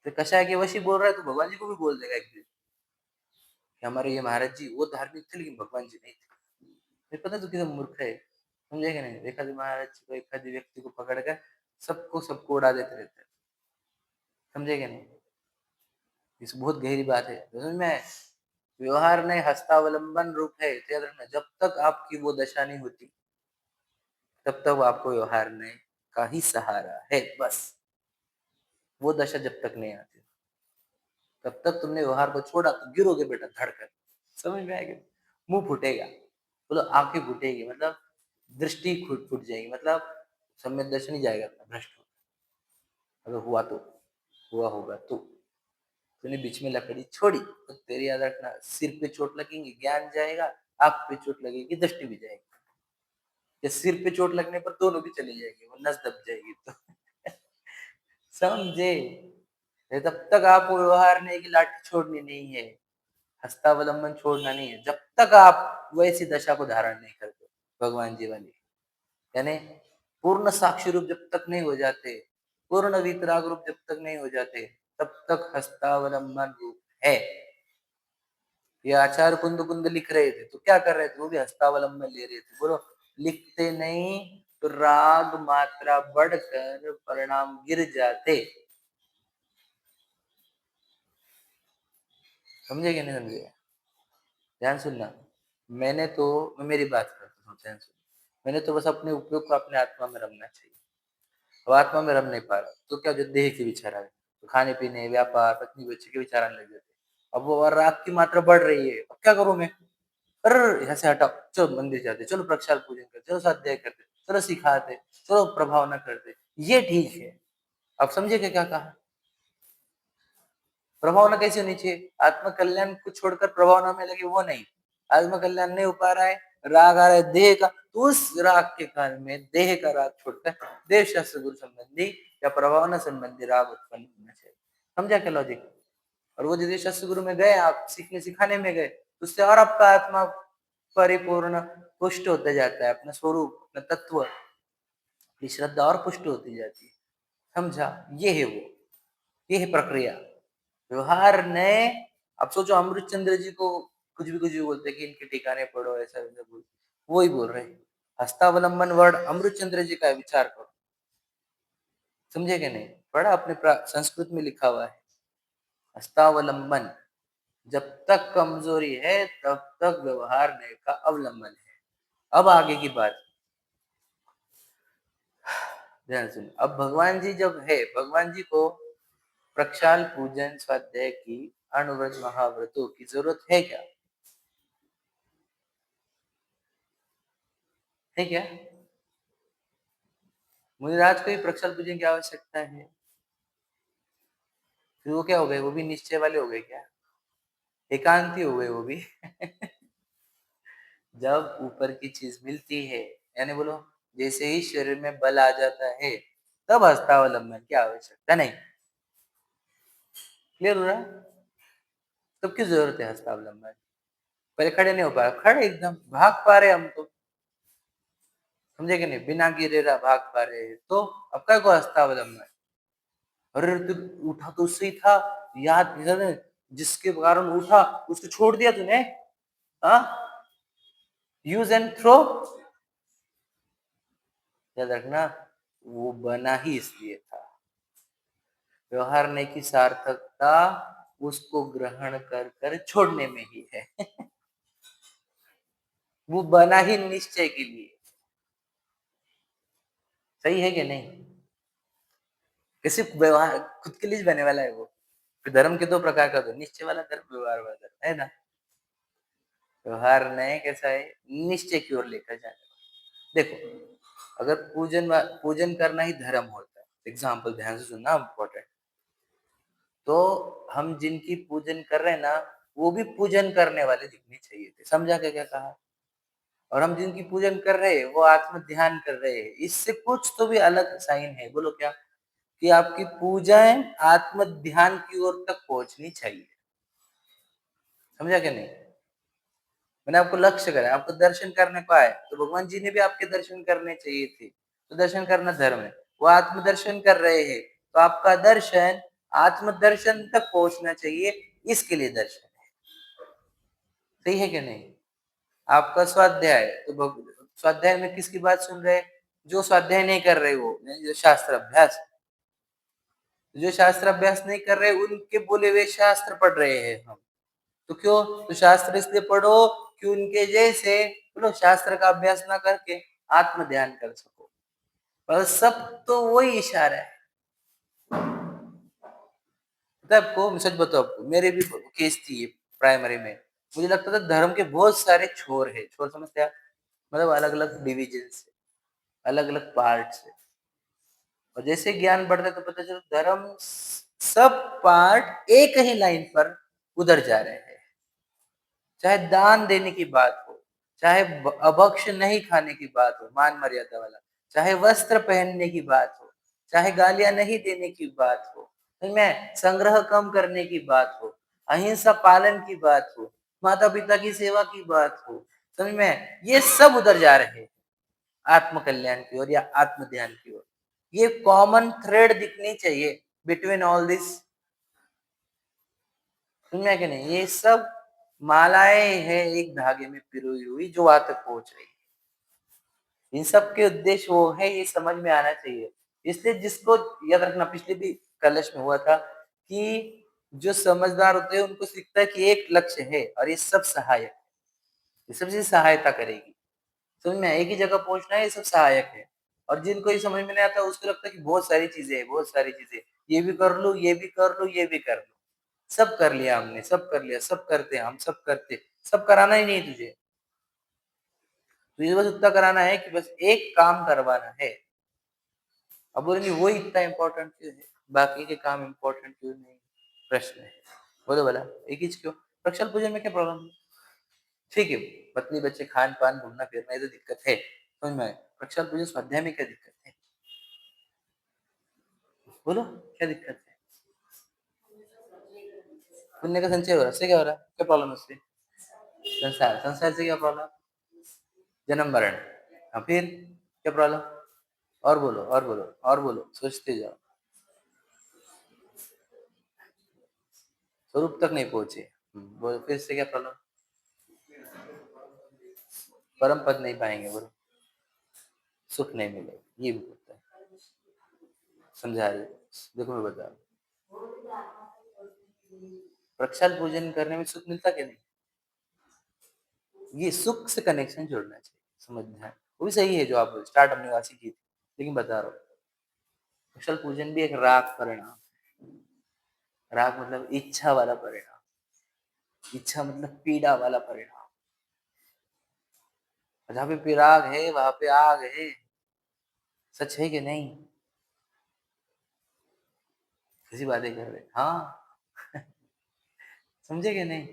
Speaker 1: तो कषाय के वशी बोल रहा है तो भगवान जी को भी बोल देगा एक दिन कि हमारे ये महाराज जी वो धार्मिक थे लेकिन भगवान जी नहीं थे। फिर पता तो कितना मूर्ख है, समझेगा नहीं, देखा महाराज जी को, एक व्यक्ति को पकड़ कर सबको सबको उड़ा देते रहते हैं, समझेगा नहीं, इस बहुत गहरी बात है, समझ में? व्यवहार नहीं, हस्तावलंबन रूप है, तो याद रखना, जब तक आपकी वो दशा नहीं होती तब तक आपको व्यवहार नहीं का ही सहारा है, बस वो दशा जब तक नहीं आती तब तक तुमने व्यवहार को छोड़ा तो गिरोगे बेटा धड़कर, समझ में आएगा? मुंह फूटेगा, बोलो आंखें फूटेगी, मतलब दृष्टि फूट जाएगी, मतलब सम्यक दर्शन ही जाएगा अपना, भ्रष्ट होगा। अगर हुआ तो हुआ होगा तो तूने बीच में लकड़ी छोड़ी तो तेरी याद रखना, सिर पे चोट लगेगी ज्ञान जाएगा, आंख पे चोट लगेगी दृष्टि भी जाएगी, या सिर पे चोट लगने पर दोनों भी चली जाएगी, वो नस दब जाएगी तो समझे? तब तक आपको व्यवहार नहीं की लाठी छोड़नी नहीं है, हस्तावलंबन छोड़ना नहीं है, जब तक आप वैसी दशा को धारण नहीं करते भगवान जी वाली, यानी पूर्ण साक्षी रूप जब तक नहीं हो जाते, पूर्ण वितराग रूप जब तक नहीं हो जाते, तब तक हस्तावलंबन रूप है। ये आचार्य कुंद कुंद लिख रहे थे तो क्या कर रहे थे, वो भी हस्तावलंबन ले रहे थे, बोलो लिखते नहीं तो राग मात्रा बढ़कर परिणाम गिर जाते, समझे कि नहीं समझे? ध्यान सुनना, मैंने तो, मैं मेरी बात करता हूँ, ध्यान सुन, मैंने तो बस अपने उपयोग को अपने आत्मा में रमना चाहिए, अब आत्मा में रम नहीं पा रहा तो क्या, जो देह के विचार आ गए, तो खाने पीने व्यापार पत्नी बच्चे के विचार आने लग जाते, अब वो राग की मात्रा बढ़ रही है, अब क्या करूं मैं, अरे यहाँ से हटाओ, चलो मंदिर जाते, चलो प्रक्षाल पूजन करते, चलो स्वाध्याय करते, चलो सिखाते, चलो प्रभावना करते, ये ठीक है। अब समझे क्या कहा, प्रभावना कैसी होनी चाहिए, आत्म कल्याण को छोड़कर प्रभावना में लगे, वो नहीं, आत्म कल्याण नहीं हो पा रहा है, राग आ रहा है देह का, तो उस राग के कारण में देह का राग छोड़कर देह शास्त्र गुरु संबंधी या प्रभावना संबंधी राग उत्पन्न होना चाहिए, समझा क्या लॉजिक? और वो देह शास्त्र गुरु में गए, आप सीखने सिखाने में गए, उससे और आपका आत्मा परिपूर्ण पुष्ट होता जाता है, अपना स्वरूप अपना तत्व की श्रद्धा और पुष्ट होती जाती है, समझा? ये है वो, ये है प्रक्रिया, व्यवहार नए। अब सोचो अमृत चंद्र जी को कुछ भी बोलते हैं कि इनके ठिकाने पढ़ो, ऐसा वैसा बोल, वो ही बोल रहे हैं, हस्तावलंबन वर्ड अमृत चंद्र जी का विचार करो, समझे क्या नहीं? पढ़ा अपने संस्कृत में लिखा हुआ है, हस्तावलंबन, जब तक कमजोरी है तब तक व्यवहार नए का अवलंबन है। अब आगे की बात ध्यान सुन, अब भगवान जी जब है, भगवान जी को प्रक्षाल पूजन स्वाध्याय की अणुव्रत महाव्रतों की जरूरत है क्या, है क्या? मुझे राज को ही प्रक्षाल पूजन की आवश्यकता है, फिर वो क्या हो गए, वो भी निश्चय वाले हो गए क्या, एकांती हो गए वो भी जब ऊपर की चीज मिलती है, यानी बोलो जैसे ही शरीर में बल आ जाता है तब हस्तावलंबन की आवश्यकता नहीं। क्लियर हो रहा है? तब क्यों जरूरत है हस्तावलंबन? पहले खड़े नहीं हो पा रहे, खड़े एकदम भाग पा रहे हम तो, समझे कि नहीं? बिना गिरे रहा भाग पा रहे हैं तो अब क्या को हस्तावलंबन? अरे तू उठा तो उससे ही था, याद जिसके कारण उठा उसको छोड़ दिया तूने? हाँ, यूज एंड थ्रो। याद रखना, वो बना ही इसलिए था। व्यवहार नहीं की सार्थकता उसको ग्रहण कर कर छोड़ने में ही है। वो बना ही निश्चय के लिए। सही है कि नहीं? किसी व्यवहार खुद के लिए बने वाला है वो। फिर धर्म के दो प्रकार का, दो निश्चय वाला धर्म, व्यवहार वाला धर्म, है ना? व्यवहार नहीं कैसा है, निश्चय की ओर लेकर जाने वाला। देखो, अगर पूजन करना ही धर्म होता है, एग्जाम्पल ध्यान से सुनना इम्पोर्टेंट, तो हम जिनकी पूजन कर रहे हैं ना, वो भी पूजन करने वाले दिखने चाहिए थे। समझा क्या कहा? और हम जिनकी पूजन कर रहे हैं वो आत्म ध्यान कर रहे हैं, इससे कुछ तो भी अलग साइन है। बोलो क्या? कि आपकी पूजा आत्म ध्यान की ओर तक पहुंचनी चाहिए। समझा क्या नहीं? मैंने आपको लक्ष्य करा, आपको दर्शन करने को आए तो भगवान जी ने भी आपके दर्शन करने चाहिए थे, तो दर्शन करना धर्म है। वो आत्म दर्शन कर रहे हैं तो आपका दर्शन आत्म दर्शन तक पहुंचना चाहिए, इसके लिए दर्शन है। सही है क्या नहीं? आपका स्वाध्याय तो स्वाध्याय में किसकी बात सुन रहे हैं? जो स्वाध्याय नहीं कर रहे, वो जो शास्त्र अभ्यास, जो शास्त्र अभ्यास नहीं कर रहे उनके बोले हुए शास्त्र पढ़ रहे हैं हम। तो क्यों? तो शास्त्र इसलिए पढ़ो कि उनके जैसे बोलो शास्त्र का अभ्यास ना करके आत्म ध्यान कर सको। पर सब तो वही इशारा है। पता है आपको, मैं सच बताऊं आपको, मेरे भी केस थी प्राइमरी में। मुझे लगता था धर्म के बहुत सारे छोर है, छोर समझते हैं? मतलब अलग अलग डिविजन है, अलग अलग पार्ट्स है। और जैसे ज्ञान बढ़ता है तो पता चलता धर्म सब पार्ट एक ही लाइन पर उधर जा रहे हैं। चाहे दान देने की बात हो, चाहे अभक्ष नहीं खाने की बात हो, मान मर्यादा वाला, चाहे वस्त्र पहनने की बात हो, चाहे गालियां नहीं देने की बात हो, में संग्रह कम करने की बात हो, अहिंसा पालन की बात हो, माता पिता की सेवा की बात हो, समझ में? ये सब उधर जा रहे हैं आत्म कल्याण की ओर या आत्म ध्यान की ओर। ये कॉमन थ्रेड दिखनी चाहिए बिटवीन ऑल दिस। समझ में कि नहीं? ये सब मालाएं हैं एक धागे में पिरोई हुई जो वहां तक पहुंच रही है। इन सब के उद्देश्य वो है, ये समझ में आना चाहिए। इसलिए जिसको याद रखना, पिछले भी कलश में हुआ था कि जो समझदार होते हैं उनको दिखता है कि एक लक्ष्य है और ये सब सहायक, ये सब चीज सहायता करेगी। समझ में? एक ही जगह पहुंचना है, ये सब सहायक है। और जिनको ये समझ में नहीं आता उसको लगता है कि बहुत सारी चीजें है, बहुत सारी चीजें, ये भी कर लो, ये भी कर लो, ये भी कर लो। सब कर लिया हमने, सब कर लिया, सब करते हम, सब करते, सब कराना ही नहीं तुझे। तुझे बस उतना कराना है कि बस एक काम करवाना है। अब बोलेंगे वो इतना इम्पोर्टेंट क्यों है, बाकी के काम इम्पोर्टेंट क्यों नहीं? प्रश्न है। बोलो भला, एक ही क्यों? प्रक्षाल पूजन में क्या प्रॉब्लम है? ठीक है, पत्नी बच्चे खान पान घूमना फिरना ये तो दिक्कत है, समझ में? प्रक्षाल पूजन स्वाध्याय में क्या दिक्कत है? बोलो क्या दिक्कत है? पुण्य का संचय हो रहा है, उससे क्या हो रहा है? क्या प्रॉब्लम है उससे? संसार, संसार से क्या प्रॉब्लम? जन्म मरण। हाँ फिर क्या प्रॉब्लम? और बोलो, और बोलो, और बोलो, सोचते जाओ। स्वरूप तक नहीं पहुंचे। बोलो फिर से क्या प्रॉब्लम? परम पद नहीं पाएंगे, बोलो सुख नहीं मिलेगा, ये भी होता है। समझा रही हो? देखो मैं बता रहा हूँ, प्रक्षाल पूजन करने में सुख मिलता क्या नहीं? ये सुख से कनेक्शन जोड़ना चाहिए, समझना है। वो भी सही है जो आप स्टार्ट अपने वासी की थी, लेकिन बता रहा हूँ प्रक्षाल पूजन भी एक राग परिणाम। राग मतलब इच्छा वाला परिणाम, इच्छा मतलब पीड़ा वाला परिणाम। जहाँ पे विराग है वहां पे आग है। सच है कि नहीं? किसी बातें कर रहे, हाँ। समझे कि नहीं?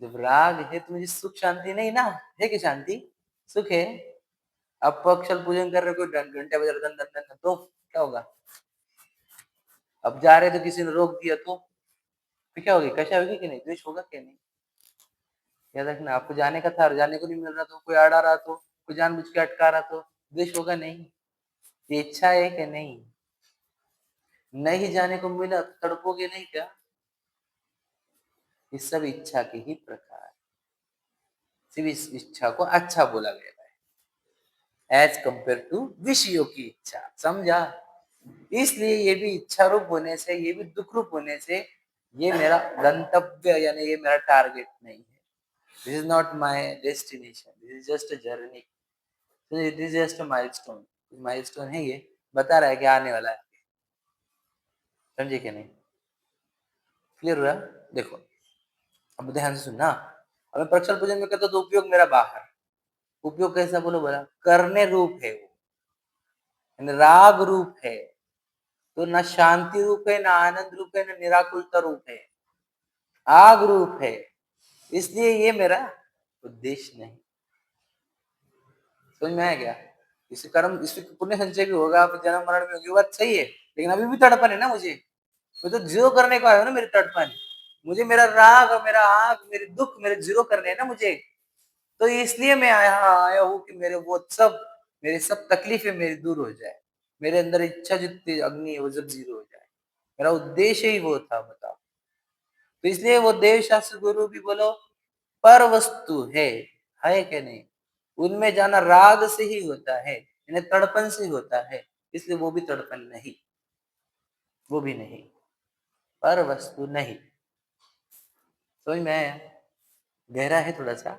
Speaker 1: जब राग है तो मुझे सुख शांति नहीं ना, है कि शांति? सुख है। आप अक्षर पूजन कर रहे हो, कोई घंटे बजा रहा, दन दन दन, तो क्या होगा? अब जा रहे तो किसी ने रोक दिया तो फिर क्या होगी? कषा होगी कि नहीं? द्वेष होगा कि नहीं? याद रखना, आपको जाने का था और जाने को नहीं मिल रहा, तो कोई अड़ा रहा, तो कोई जानबूझ के अटका रहा, तो द्वेष होगा नहीं? ये इच्छा है कि नहीं? नहीं जाने को मिला तो तड़पोगे नहीं क्या? ये सब इच्छा के ही प्रकार। सिर्फ इस इच्छा को अच्छा बोला गया है एज कंपेयर टू विषयों की इच्छा, समझा? इसलिए ये भी इच्छा रूप होने से, ये भी दुख रूप होने से, ये मेरा गंतव्य यानी ये मेरा टारगेट नहीं है। This is not my destination, this is just a journey, this is just a milestone. Milestone है ये, बता रहा है कि आने वाला है। समझे कि नहीं? क्लियर हुआ? देखो, अब ध्यान से सुनना। अब मैं प्रक्षर पूजन में कहता तो उपयोग मेरा बाहर, उपयोग कैसा बोलो बोला? करने रूप है वो, राग रूप है, तो ना शांति रूप है, ना आनंद रूप है, ना निराकुलता रूप है, आग रूप है। इसलिए ये मेरा उद्देश्य नहीं। समझ में आया क्या? इसे कर्म, इससे पुण्य संचय भी होगा, आप जन्म मरण में होगी, बात सही है, लेकिन अभी भी तड़पन है ना मुझे। मैं तो जीरो करने को आया हूं ना, मेरी तड़पन, मुझे मेरा राग, मेरा आग, मेरे दुख, मेरे जीरो करने हैं ना मुझे। तो इसलिए मैं आया हूँ कि मेरे वो सब, मेरे सब तकलीफें मेरी दूर हो जाए, मेरे अंदर इच्छा जितनी अग्नि है वो सब जीरो हो जाए। मेरा उद्देश्य ही वो था, बताओ। तो इसलिए वो देव शास्त्र गुरु भी बोलो पर वस्तु है कि नहीं? उनमें जाना राग से ही होता है, इन्हें तड़पन से होता है, इसलिए वो भी तड़पन नहीं, वो भी नहीं, पर वस्तु नहीं। समझ में आया? गहरा है थोड़ा सा,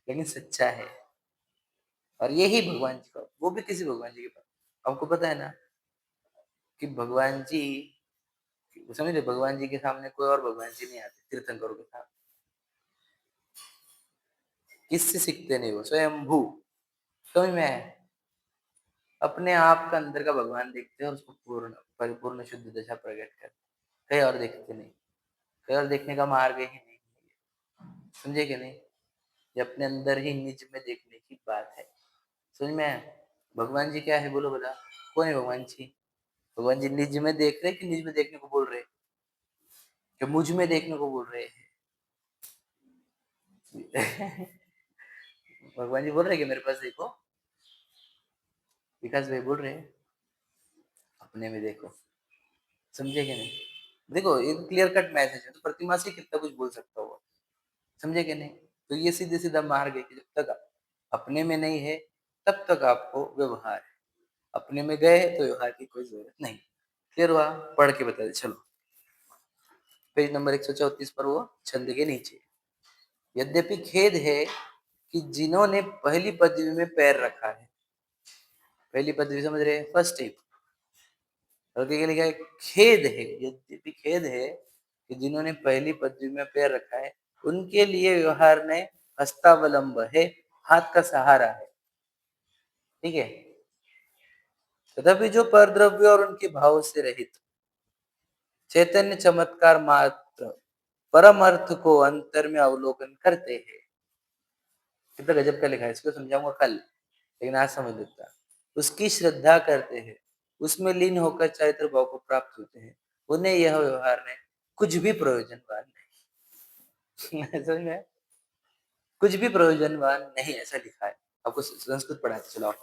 Speaker 1: लेकिन सच्चा है। और यही भगवान जी का, वो भी किसी भगवान जी के पास, आपको पता है ना कि भगवान जी, समझ रहे, भगवान जी के सामने कोई और भगवान जी नहीं आते तीर्थंकरों के सामने। किससे सीखते नहीं? वो स्वयंभू। समझ में आया? अपने आप का अंदर का भगवान देखते हैं और उसको पूर्ण परिपूर्ण शुद्ध दशा प्रकट करते हैं, कहीं और देखते नहीं, कहीं और देखने का मार्ग ही नहीं। समझे कि नहीं? ये अपने अंदर ही निज में देखने की बात है। समझ में आया? भगवान जी क्या है बोलो बोला? कौन है भगवान जी? भगवान जी निज में देख रहे कि निज में देखने को बोल रहे, कि मुझ में देखने को बोल रहे हैं? भगवान जी बोल रहे कि मेरे पास देखो, विकास भाई बोल रहे हैं अपने में देखो। समझे कि नहीं? देखो, एक क्लियर कट मैसेज है, तो प्रतिमा से कितना कुछ बोल सकता हुआ। समझे कि नहीं? तो ये सीधे सीधा मार्ग है कि जब तक अपने में नहीं है तब तक आपको व्यवहार है, अपने में गए तो व्यवहार की कोई जरूरत नहीं। क्लियर हुआ? पढ़ के बता दे चलो, पेज नंबर 134 पर वो छंद के नीचे। यद्यपि खेद है कि जिन्होंने पहली पदवी में पैर रखा है, पहली पदवी समझ रहे, फर्स्ट स्टेप, हल्के के लिखा है खेद है, यद्यपि खेद है कि जिन्होंने पहली पदवी में पैर रखा है, उनके लिए व्यवहार ने हस्तावलंब है, हाथ का सहारा है। ठीक है? तथापि जो परद्रव्य और उनके भाव से रहित चैतन्य चमत्कार मात्र परम अर्थ को अंतर में अवलोकन करते हैं। कितना गजब का लिखा है, इसको समझाऊंगा कल, लेकिन आज समझ लेता। उसकी श्रद्धा करते हैं, उसमें लीन होकर चरित्र भाव को प्राप्त होते हैं, उन्हें यह व्यवहार में कुछ भी प्रयोजनवान नहीं। समझ में? कुछ भी प्रयोजनवान नहीं, ऐसा लिखा है। आपको संस्कृत पढ़ाते चलो, आप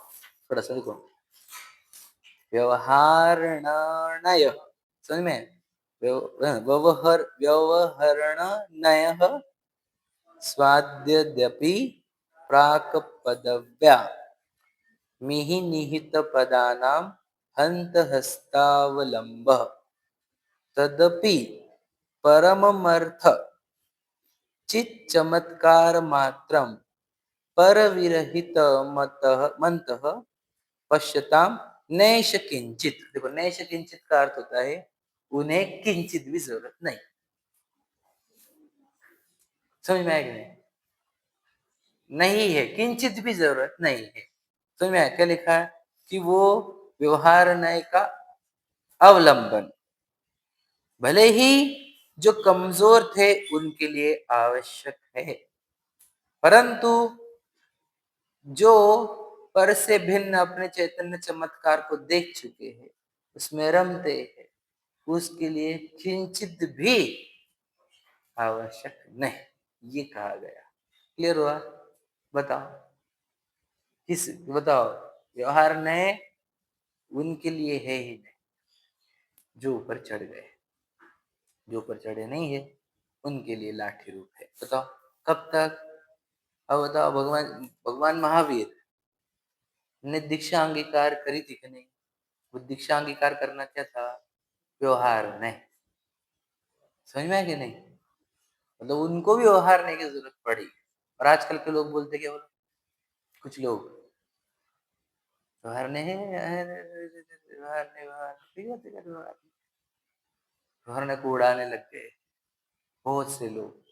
Speaker 1: थोड़ा सा देखो। व्यवहारणय, समझ में? व्यवहरणनयः स्वाद्यद्यपि प्राक्पदव्या मिहि निहित पदानां हन्तहस्तावलम्बः तदपि परममर्थ चित् चमत्कार मात्रं परविरहित मंतः पश्यताम नैष किंचित। देखो, नैष किंचित का अर्थ होता है उन्हें किंचित भी जरूरत नहीं। समझ में आएगा? नहीं, नहीं है, किंचित भी जरूरत नहीं है। समझ में आया क्या लिखा है? कि वो व्यवहार नय का अवलंबन भले ही जो कमजोर थे उनके लिए आवश्यक है, परंतु जो पर से भिन्न अपने चैतन्य चमत्कार को देख चुके हैं, उसमें रमते हैं, उसके लिए किंचित भी आवश्यक नहीं, ये कहा गया। क्लियर हुआ? बताओ किस, बताओ, व्यवहार नए उनके लिए है ही नहीं जो ऊपर चढ़ गए, जो ऊपर चढ़े नहीं है उनके लिए लाठी रूप है। बताओ कब तक? अब बताओ, भगवान भगवान महावीर ने दीक्षा अंगीकार करी थी कि नहीं? वो दीक्षा अंगीकार करना क्या था? व्यवहार नहीं। समझ में आया कि नहीं? मतलब उनको भी व्यवहार नहीं की जरूरत पड़ी। और आजकल के लोग बोलते क्या, बोलो कुछ लोग, व्यवहार नहीं, व्यवहार नहीं, व्यवहार ठीक है, ठीक है, व्यवहार को उड़ाने लग गए बहुत से लोग।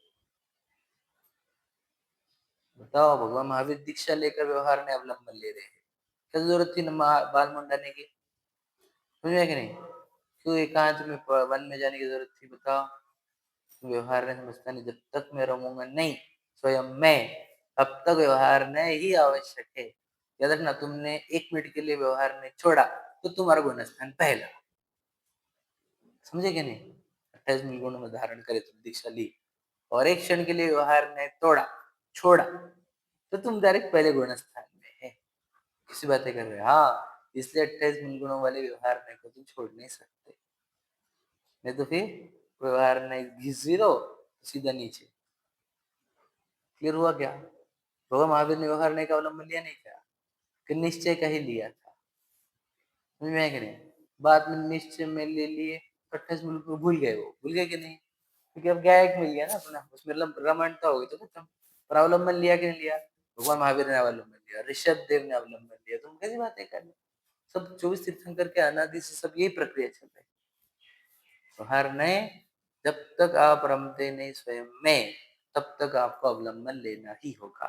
Speaker 1: बताओ, भगवान महावीर दीक्षा लेकर व्यवहार ने अवलंबन ले रहे हैं, क्या जरूरत थी बाल मुंडाने की? समझ में आया कि नहीं? क्यों एकांत में वन में जाने की जरूरत थी? बताओ। व्यवहार ने समझता नहीं, जब तक मैं रहूंगा नहीं स्वयं मैं, तब तक व्यवहार ने ही आवश्यक है। याद रखना, तुमने 1 मिनट के लिए व्यवहार ने छोड़ा तो तुम्हारा गुण स्थान पहला। समझे कि नहीं? 28 मूल गुणों में धारण करे, तुम दीक्षा ली और एक क्षण के लिए व्यवहार ने तोड़ा, छोड़ा, तो तुम डायरेक्ट पहले गुण स्थान में है। किसी बातें कर रहे हैं? हाँ, इसलिए 28 मूल गुणों वाले व्यवहार ने को तुम छोड़ नहीं सकते, नहीं तो फिर व्यवहार ने घिस भी दो सीधा नीचे। क्लियर हुआ क्या? भगवान महावीर ने व्यवहार का अवलंबन लिया नहीं था कि निश्चय का ही लिया था? समझ में आया कि नहीं? बाद में निश्चय में ले लिए, 28 मूल को भूल गए, वो भूल गए कि नहीं? क्योंकि अब गायक मिल गया ना अपना, उसमें रमणता हो गई तो खत्म। पर अवलंबन लिया कि नहीं लिया? भगवान महावीर ने अवलंबन लिया, ऋषभ देव ने अवलंबन लिया, तुम कैसी बातें कर रहे? सब 24 तीर्थंकर के अनादि से सब यही प्रक्रिया चल रही है। तो हर नए, जब तक आप रमते नहीं स्वयं में, तब तक आपको अवलंबन लेना ही होगा।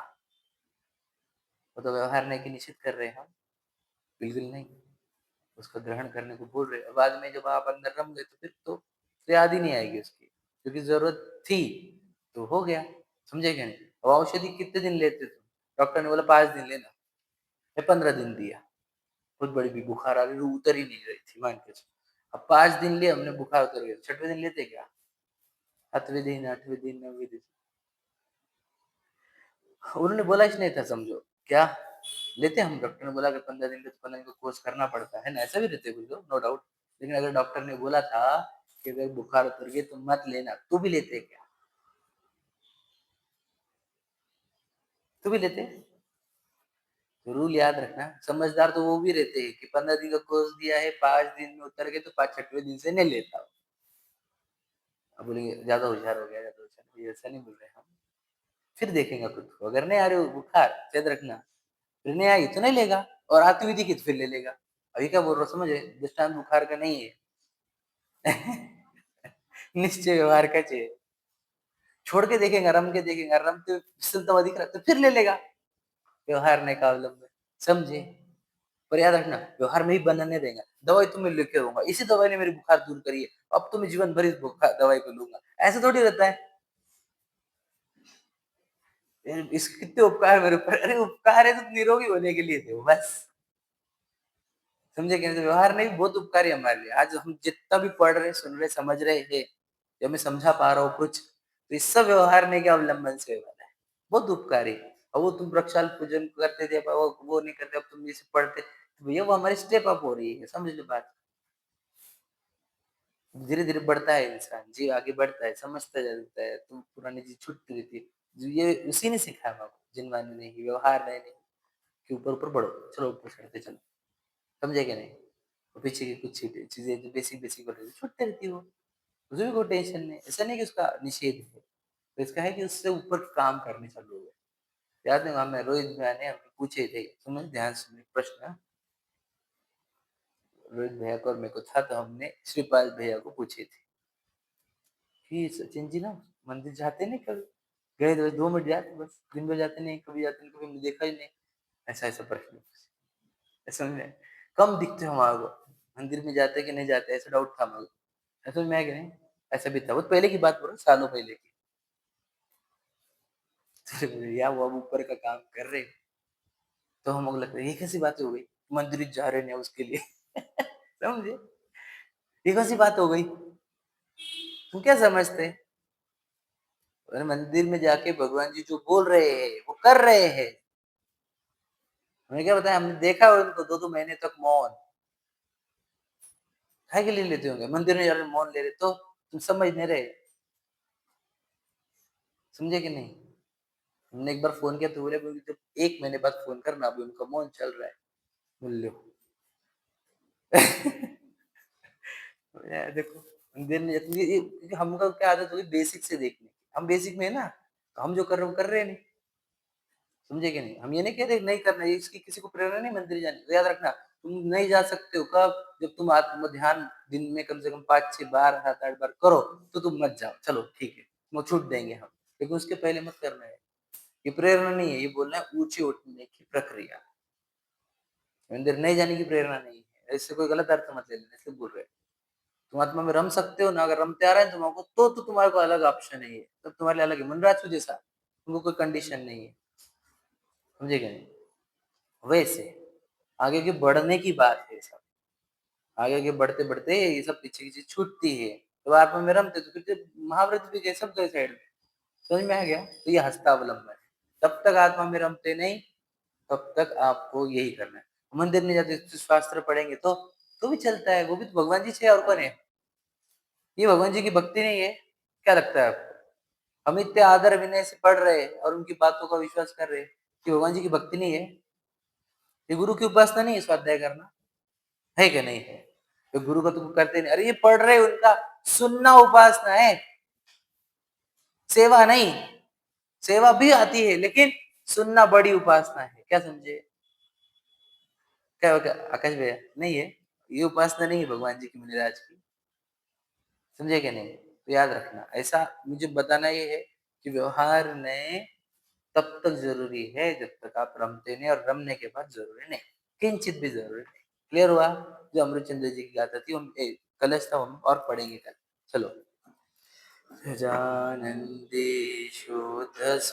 Speaker 1: वो तो व्यवहार नहीं की निषेध कर रहे हैं हम, बिल्कुल नहीं, उसका ग्रहण करने को बोल रहे हैं। बाद में जब आप अंदर रम गए तो फिर तो याद ही नहीं आएगी उसकी, क्योंकि जरूरत थी तो हो गया। समझे क्या नहीं? अब औषधि कितने दिन लेते थे? डॉक्टर ने बोला 5 दिन लेना, मैं 15 दिन दिया, बहुत बड़ी भी बुखार आ रही, उतर ही नहीं रही थी मान के। अब 5 दिन लिए हमने, बुखार उतर गया, 6वें दिन लेते क्या? 7वें दिन, 8वें दिन, 9वें दिन। उन्होंने बोला ही नहीं था, समझो क्या लेते हम। डॉक्टर ने बोला कि 15 दिन का, तो 15 दिन का कोर्स करना पड़ता है ना, ऐसा भी रहते कुछ लोग, नो डाउट। लेकिन अगर डॉक्टर ने बोला था कि अगर बुखार उतर गई तो मत लेना, तू भी लेते क्या? तू भी लेते? तो रूल याद रखना, समझदार तो वो भी रहते हैं कि 15 दिन का कोर्स दिया है, 5 दिन में उतर गए तो 6वें दिन से नहीं लेता। अब बोलेंगे ज्यादा होशियार हो गया, ज्यादा होशियार, ये ऐसा नहीं बोल रहे हम। फिर देखेंगे खुद को, अगर नहीं आ रही हो बुखार, याद रखना, फिर नहीं आई तो नहीं लेगा, और आती हुई दिखी तो फिर ले लेगा। अभी क्या बोल रहा हूँ समझे? दृष्टांत बुखार का नहीं है। निश्चय व्यवहार का चाहिए। छोड़ के देखेंगे, रम के देखेंगे, रमते हुए फिसलता हुआ दिख रहा तो फिर ले लेगा। व्यवहार ने का अवलंबन, समझे? पर याद रखना, व्यवहार में ही बनने देगा। दवाई तो मैं लेके रहूंगा, इसी दवाई ने मेरी बुखार दूर करी है, अब तो मैं जीवन भर इस बुखार दवाई को लूंगा, ऐसा थोड़ी रहता है। इसके कितने उपकार मेरे ऊपर, अरे उपकार है तो निरोगी होने के लिए थे वो, बस। समझे क्या? तो व्यवहार नहीं, बहुत उपकारी हमारे लिए। आज हम जितना भी पढ़ रहे, सुन रहे, समझ रहे हैं, या मैं समझा पा रहा हूँ कुछ, तो इस सब व्यवहार नहीं के अवलंबन से वाला है, बहुत उपकारी। अब वो तुम प्रक्षाल पूजन करते थे, वो नहीं करते, अब तुम जैसे पढ़ते, तो भैया वो हमारी स्टेप अप हो रही है, समझ लो बात। धीरे धीरे बढ़ता है इंसान, जी आगे बढ़ता है, समझता जाता है, तुम पुरानी चीज छूटती रहती है। ये उसी ने सिखाया आपको, जिनवानी ने ही, व्यवहार नहीं कि ऊपर ऊपर बढ़ो, चलो ऊपर चढ़ते चलो। समझे क्या नहीं? और पीछे की कुछ चीजें जो बेसिक बेसिक होती छूटती रहती है, वो उसमें भी कोई टेंशन नहीं। ऐसा नहीं कि उसका निषेध है, तो इसका है कि उससे ऊपर काम करने चलो हुए। याद नहीं, हमें रोहित भैया ने हमने पूछे थे, सुनो ध्यान सुनिए प्रश्न। रोहित भैया को और मेरे को था, तो हमने श्रीपाल भैया को पूछे थे कि सचिन जी ना मंदिर जाते नहीं कभी? गए तो 2 मिनट जाते बस, दिन भर जाते नहीं, कभी जाते नहीं, कभी हमने देखा ही नहीं। ऐसा ऐसा प्रश्न समझ में, कम दिखते हो हमारे को, मंदिर में जाते कि नहीं जाते, ऐसा डाउट था हमारे को। ऐसा मैं क्या नहीं, ऐसा भी था, बहुत पहले की बात बोल रहा हूँ, सालों पहले की। तो या वो अब ऊपर का काम कर रहे, तो हम लोग लगता है ये कैसी बातें हो गई, मंदिर जा रहे हैं उसके लिए समझे, ये कैसी बात हो गई, तुम क्या समझते, अरे मंदिर में जाके भगवान जी जो बोल रहे हैं वो कर रहे हैं, हमें क्या बताया, हमने देखा उनको 2-2 महीने तक मौन, काहे के लिए लेते होंगे, मंदिर में जा रहे मौन ले रहे, तो तुम समझ नहीं रहे, समझे कि नहीं? हमने एक बार फ़ोन किया तो बोले जब 1 महीने बाद फ़ोन करना, अभी उनका मौन चल रहा है, बोल लो। यार देखो, मंदिर में जाते ये क्योंकि हमको क्या आदत हो गई बेसिक से देखने की, हम बेसिक में है ना, तो हम जो कर रहे हैं वो कर रहे हैं नहीं, समझे कि नहीं? हम ये नहीं कह रहे नहीं करना है, इसकी किसी को प्रेरणा नहीं मंदिर जाने की, तो याद रखना, तुम नहीं जा सकते हो कब? जब तुम आत्म ध्यान दिन में कम से कम 5-6 बार, 7-8 बार करो, तो तुम मत जाओ, चलो ठीक है, वो छूट देंगे हम, लेकिन उसके पहले मत करना है। ये प्रेरणा नहीं है, ये बोलना है ऊँचे उठने की प्रक्रिया। मंदिर नहीं जाने की प्रेरणा नहीं है, इससे कोई गलत अर्थ मत ले लेना, इसलिए बोल रहे हैं। तुम आत्मा में रम सकते हो ना, अगर रमते आ रहा है तुमको तो तुम्हारे को अलग ऑप्शन है ये, तब तुम्हारे लिए अलग है, मनराजू जैसा, तुमको कोई कंडीशन नहीं है, समझे क्या नहीं? वैसे आगे के बढ़ने की बात है सब, आगे-आगे बढ़ते-बढ़ते ये सब पीछे की चीज़ छूटती है। तो आत्मा में रमते तो फिर जब महाव्रत भी गए, सब गए साइड में, समझ में आ गया? तो ये हस्तावलंबन है। तब तक आत्मा में रमते नहीं, तब तक आपको यही करना है। मंदिर नहीं जाते तो शास्त्र पढ़ेंगे तो भी चलता है, वो भी तो भगवान जी से और कौन है? ये भगवान जी की भक्ति नहीं है? क्या लगता है आपको? हम इतने आदर विनय से पढ़ रहे हैं और उनकी बातों का विश्वास कर रहे हैं, कि भगवान जी की भक्ति नहीं है? ये गुरु की उपासना नहीं है स्वाध्याय करना? है कि नहीं है? तो गुरु का तुम करते नहीं, अरे ये पढ़ रहे उनका सुनना उपासना है, सेवा नहीं, सेवा भी आती है लेकिन सुनना बड़ी उपासना है, क्या समझे? क्या क्या आकाश भैया नहीं है, ये उपासना नहीं है भगवान जी की मुनिराज की, समझे कि नहीं? तो याद रखना, ऐसा मुझे बताना ये है कि व्यवहार में तब तक जरूरी है जब तक आप रमते नहीं, और रमने के बाद जरूरी नहीं, किंचित भी जरूरी नहीं। क्लियर हुआ? जो अमृतचंद्र जी की गाथा थी हम कलश था हम और पढ़ेंगे कल, चलो। गजानन्देषु